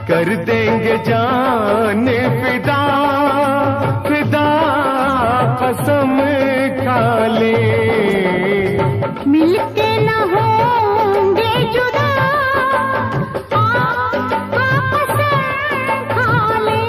कर देंगे जान फिदा फिदा कसम खा ले। मिलके न होंगे जुदा कसम खा ले।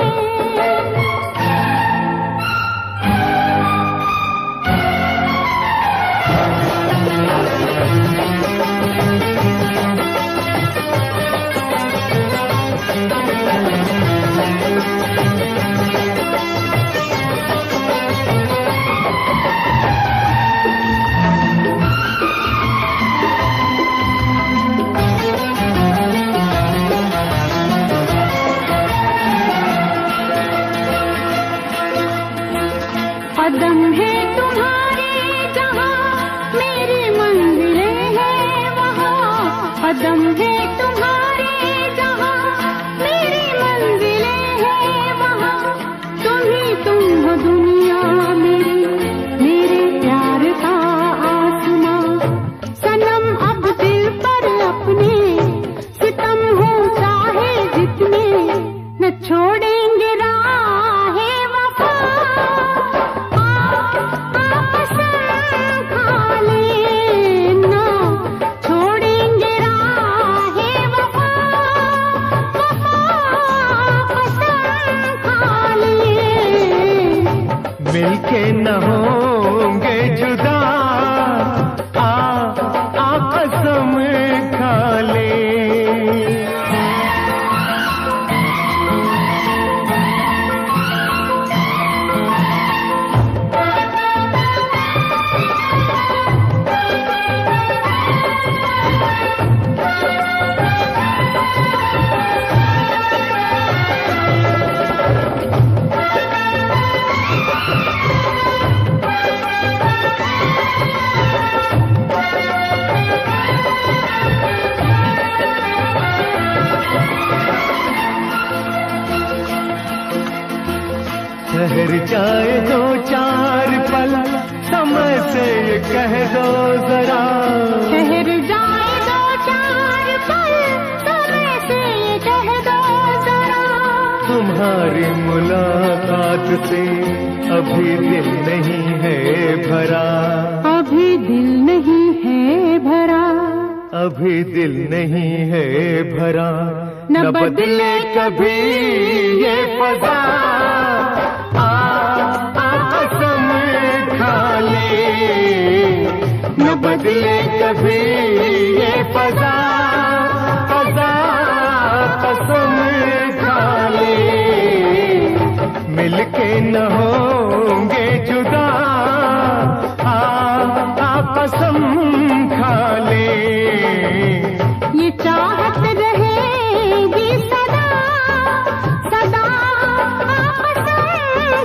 कदम है तुम्हारे जहाँ मेरी मंजिलें हैं वहाँ, कदम है तुम्हारे जहाँ मेरी मंजिलें हैं वहाँ। तुम हो दुनिया मेरी, मेरे प्यार का आसमां। सनम अब दिल पर अपने सितम हो चाहे जितने, न छोड़ेंगे राहे वफा। मिलके न होंगे जुदा कसम खा ले। ठहर जाए 2-4 पल, समय से ये कह दो जरा। ठहर जाए 2-4 पल, समय से ये कह दो जरा। तुम्हारी मुलाकात से अभी दिल नहीं है भरा, अभी दिल नहीं है भरा, अभी दिल नहीं है भरा। न बदले कभी ये फजा, कसम खा ले। न बदले कभी ये फजा, कसम खा ले। मिलके न होंगे जुदा, कसम खा ले। ये चाहत रहेगी सदा, सदा कसम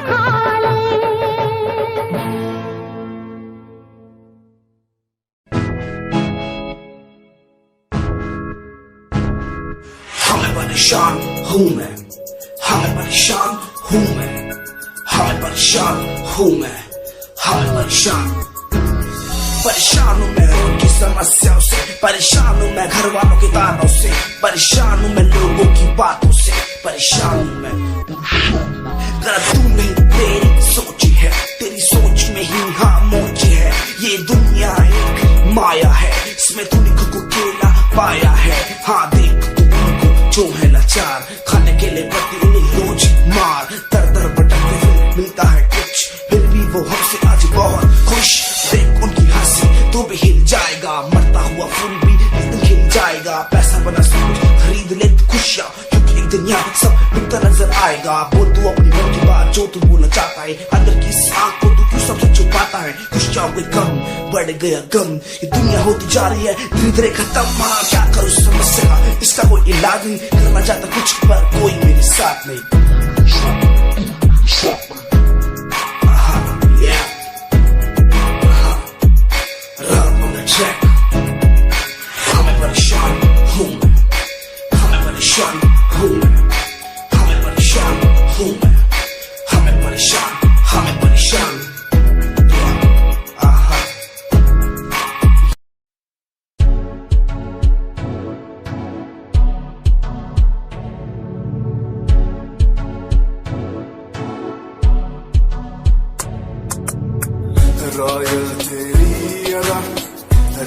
खा ले। हाँ मैं परेशान हूँ मैं, हाँ मैं परेशान हूँ मैं, हाँ मैं परेशान हूँ मैं, हाँ मैं परेशान हूँ मैं उनकी समस्याओं से, परेशान हूँ मैं घर वालों के तानों से, परेशान हूँ मैं लोगों की बातों से, परेशान हूँ मैं। गलत तू नहीं तेरी सोच है, तेरी सोच में ही हाँ मोच है। ये दुनिया एक माया है, इसमें तूने खुद को अकेला पाया है। हाँ देख तू उनको जो है लाचार, खाने के लिए पड़ती उन्हें रोज मार। दर दर भटकते हुए मिलता है कुछ, फिर भी वो हमसे आज बहुत खुश। देख उनकी हंसी तो भी हिल जाएगा, मरता हुआ फूल भी एक दिन खिल जाएगा। पैसा बना सब कुछ खरीद ले तो खुशियाँ, क्योंकि एक दिन यहाँ सब बिकता नजर आएगा। बोल तू अपनी मन की बात जो तू बोलना चाहता है, अंदर की इस आँख को तू क्यों सबसे छुपाता है। खुशियाँ हुए कम, बढ़ गया गम, ये दुनिया होती जा रही है धीरे धीरे खत्म। हाँ क्या करूँ समस्या का, इसका कोई इलाज नहीं, करना चाहता कुछ पर कोई मेरे साथ नहीं। हमें परेशान हूँ मैं, हमें परेशान हूँ मैं, हमें परेशान हूँ मैं, हमें परेशान, हमें परेशान। रॉयल तेरी अदा,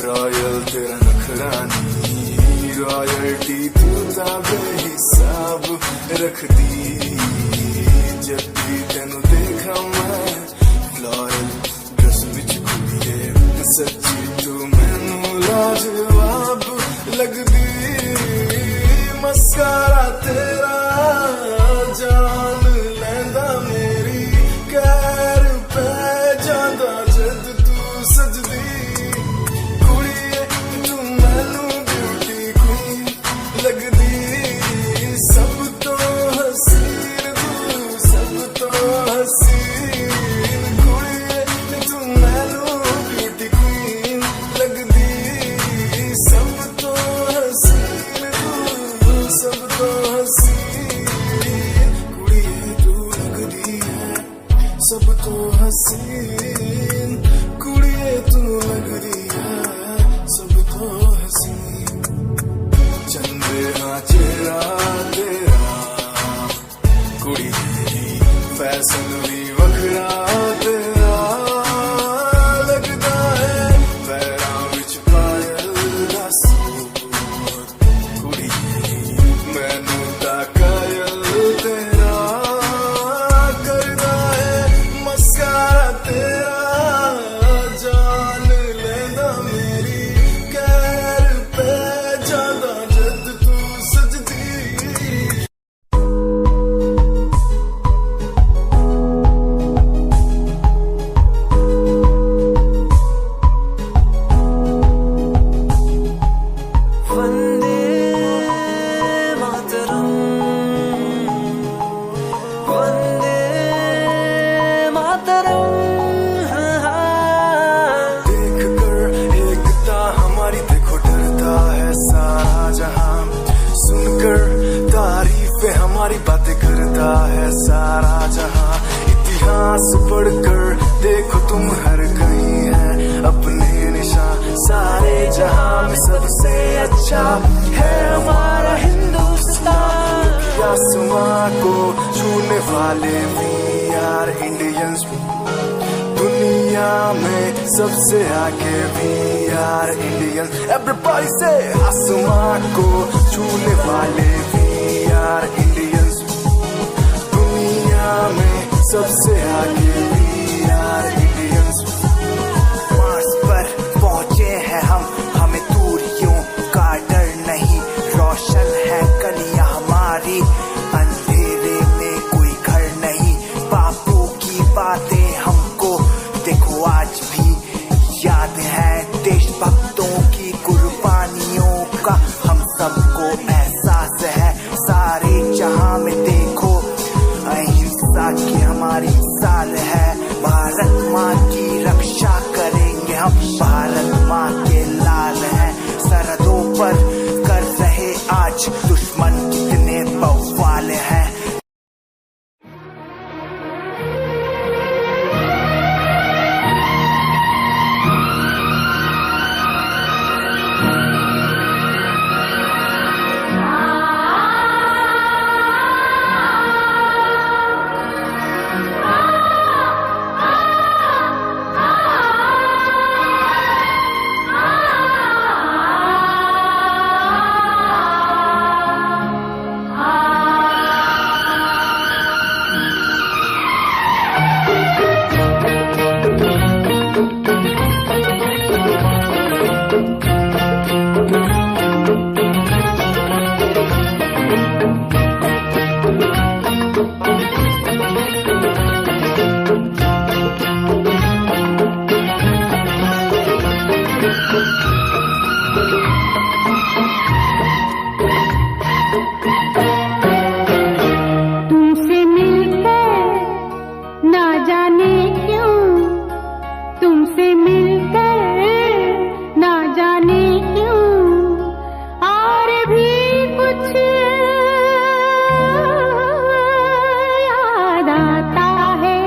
रॉयल तेरा नखरानी, रॉयल्टी तू बेहिसाब रख दी। जब भी तेनू देखा मैं फ्लोरल ड्रेस विच कुड़िए, सच्ची तू मैनू लाजवाब लगदी। मस्कारा तेरा जान लैंदा मेरी, कैर पे जांदा जद तू सजदी। कुड़िए तू मैनू ब्यूटी क्वीन लगदी, सब तो हसीन तू, सब तो हसीन। कुड़िए तू मैनू ब्यूटी क्वीन लगदी, सब तो हसीन तू, सब तो हसीन। कुड़िए तू लगदी है सब तो हसीन, कुड़िए तू लगदी है सब तो हसीन। चंद्रा चेहरा तेरा, कुड़ी फैशन भी वखरा तेरा लगदा है। पैरां विच पायल दा सूट, कुड़ी मैनू तां कायल तेरा करदा है। मस्कारा तेरा पास पढ़कर देखो तुम हर कहीं है अपने निशान, सारे जहां में सबसे अच्छा है हमारा हिंदुस्तान। आसमां को छूने वाले वी आर इंडियंस, दुनिया में सबसे आगे वी आर इंडियंस। एवरीबॉडी से आसमां को छूने वाले वी आर इंडियंस, दुनिया में सबसे आगे वी आर इंडियंस। मार्स पर पहुंचे हैं हम, हमें दूरियों का डर नहीं, रोशन है गलियां हमारी, अंधेरे में कोई घर नहीं। बापू की बातें हमको देखो आज भी याद है, देशभक्तों की कुर्बानियों का हम सबको एहसास है। सारे जहां में देखो अहिंसा की हमारी साल है, भारत माँ की रक्षा करेंगे हम, भारत माँ के लाल हैं। सरहदों पर कर रहे आज दुश्मन कितने बवाल हैं। तुमसे मिलकर ना जाने क्यों, तुमसे मिलकर ना जाने क्यों, और भी कुछ याद आता है,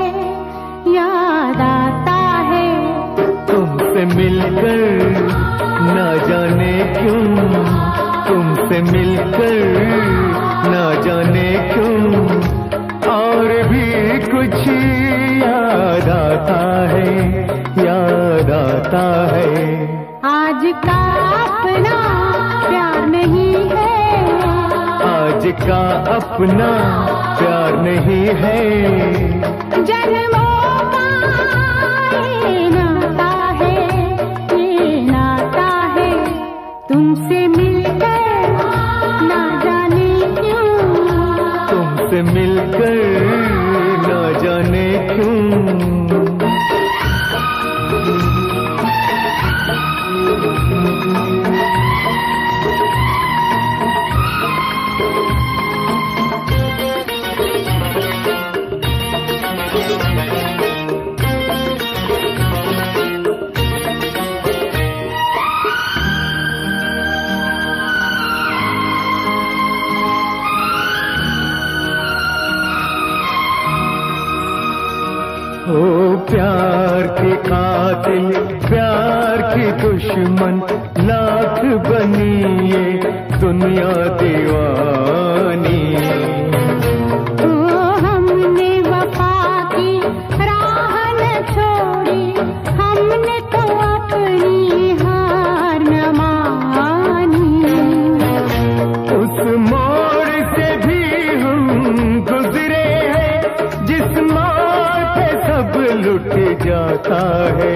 याद आता है। तुमसे मिलकर ना जाने क्यों, तुमसे मिलकर ना जाने क्यों, और भी कुछ याद आता है, याद आता है। आज का अपना प्यार नहीं है, आज का अपना प्यार नहीं है, जन्मों का ये नाता है, ये नाता है। तुमसे मिलकर ना जाने क्यों, तुमसे मिलकर ना जाने क्यों। ओ प्यार के कातिल, प्यार की दुश्मन, लाख बनी ये दुनिया दीवानी। ओ हमने वफा की राह न छोड़ी, हमने तो अपनी हार न मानी। उस मोड़ से भी हम गुजरे हैं, जिस मोड़ पे सब लुट जाता है,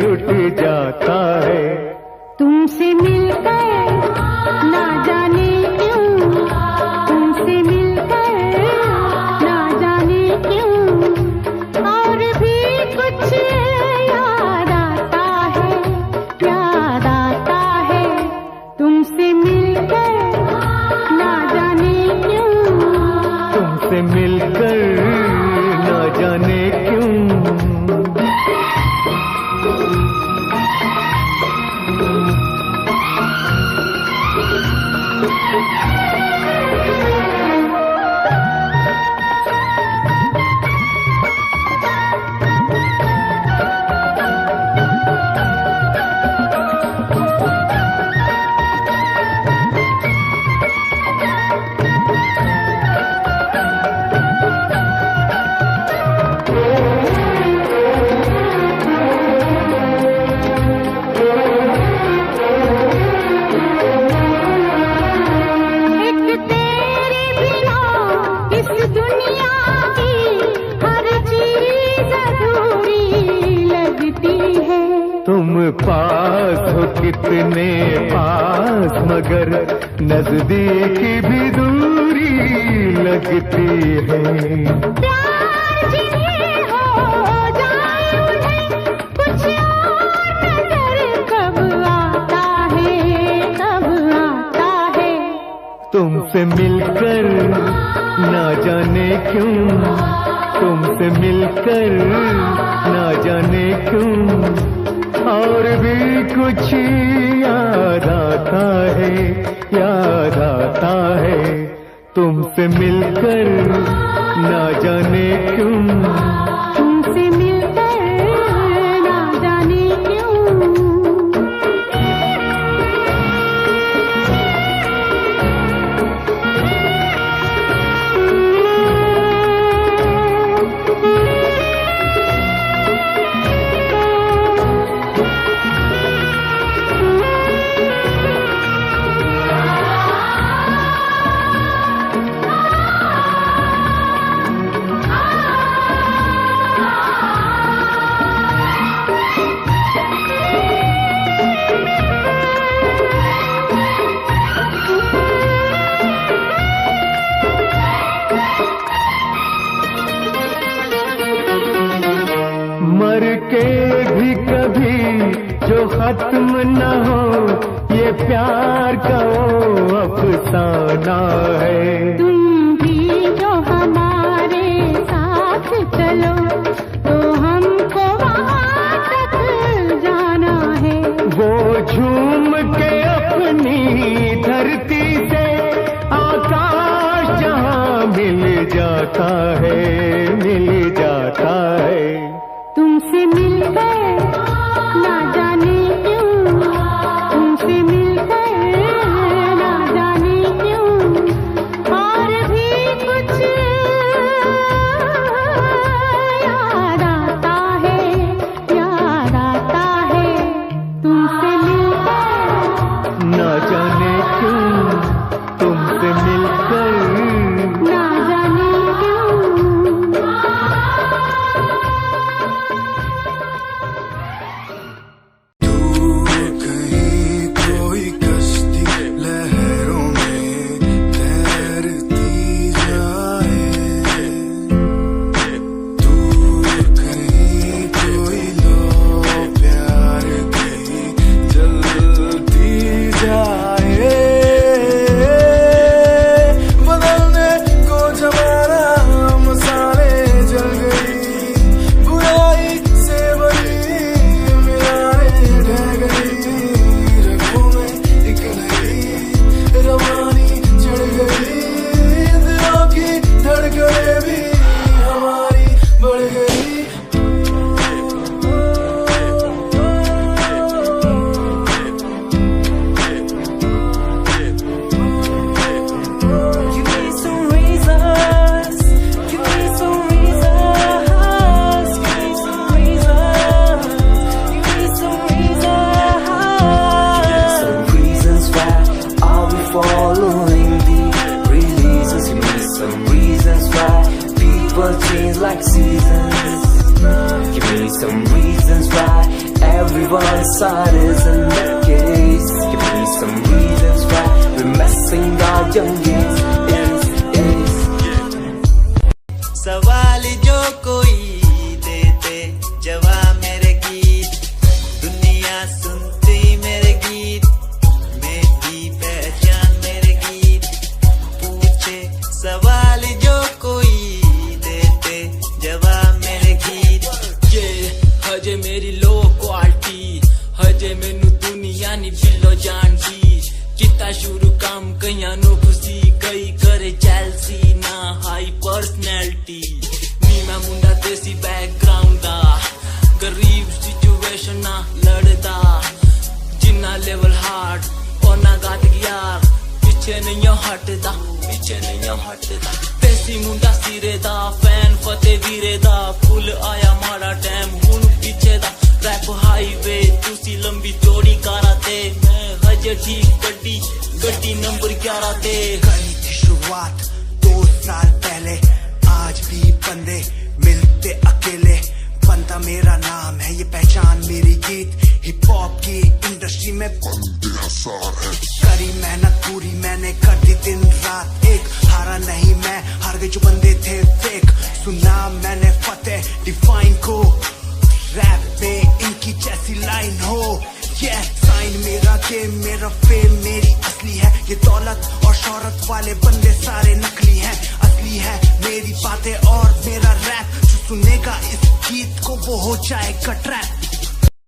लुट जाता है। तुमसे मिलकर ना जाने क्यों, तुमसे मिलकर ना जाने क्यों, और भी कुछ याद आता है, याद आता है। तुमसे मिलकर ना जाने क्यों, तुमसे मिलकर ना जाने क्यों। पास हो कितने पास, मगर नजदीक भी दूरी लगती है। प्यार जिन्हें हो जाए उन्हें कुछ और नजर कब आता है। तुमसे मिलकर ना जाने क्यों, तुमसे मिलकर ना जाने क्यों, और भी कुछ याद आता है, याद आता है। तुमसे मिलकर ना जाने क्यों, तुमसे मिलकर ना जाने क्यों। मर के भी कभी जो खत्म न हो, ये प्यार का वो अफसाना है। तुम भी जो हमारे साथ चलो, तो हमको वहाँ तक जाना है। वो झूम के अपनी धरती से आकाश जहाँ मिल जाता है, मिल जाता है। तुमसे मिलकर ना जाने क्यों, तुमसे मिलकर ना जाने क्यों, और भी कुछ याद आता है, याद आता है। तुमसे मिलकर ना जाने क्यों, तुमसे मिलकर ना जाने क्यों। कहीं कोई कश्ती लहरों में तैरती जाए, दूर कहीं कोई लो प्यार की जलती जाए। बदलने को जमाना मसाले जल गई, बुराई से बनी मिलाने ढह गई। रगों में एक नई रवानी चढ़ गई, दिलों की धड़कनें भी हमारी बढ़ गई। Give me some reasons. Give me some reasons. Give me some reasons. Give me some reasons. Some reasons why are we following the releases? Give me some reasons why people change like seasons. Give me some reasons why everyone's side is in the case. Give me some reasons why we're messing our young days. सवाल जो कोई देते जवाब मेरे गीत, दुनिया सुनती मेरे गीत, मेरी पहचान मेरे गीत। पूछे सवाल जो कोई देते जवाब मेरे गीत। ये हजे मेरी लो क्वालिटी, हजे मैनू दुनिया नी बिलो जानदी। किता शुरू काम कईयां नु खुशी, कई करे जैलसी ना हाई पर्सनैलिटी। नी मैं मुंडा देसी बैकग्राउंड दा, गरीब सिचुएशन ना लड़दा। जिन्ना लेवल हार्ड ओना गात यार, पीछे नहीं हटदा, पीछे नहीं हटदा। देसी मुंडा सिरे दा, फैन फतेह वीरे दा। फुल आया माड़ा टाइम हुन पीछे दा। रैप हाईवे तुसी लंबी चौड़ी कारा ते, मैं हजे ठीक गड्डी गड्डी नंबर 11 ते। कहीं थी शुरुआत 2 साल पहले, आज भी बंदे मिलते अकेले। बनता मेरा नाम है ये पहचान मेरी गीत, हिप हॉप की इंडस्ट्री में करी मेहनत पूरी मैंने, कर दी दिन रात एक, हारा नहीं मैं, हार गए जो बंदे थे फेक। सुना मैंने फतेह डिफाइन को, रैप पे इनकी जैसी लाइन हो। ये साइन मेरा के मेरा फेम मेरी असली है, ये दौलत और शोहरत वाले बंदे सारे नकली हैं। असली है मेरी बातें और मेरा रैप, जो सुनेगा इस गीत को वो हो जाएगा ट्रैप।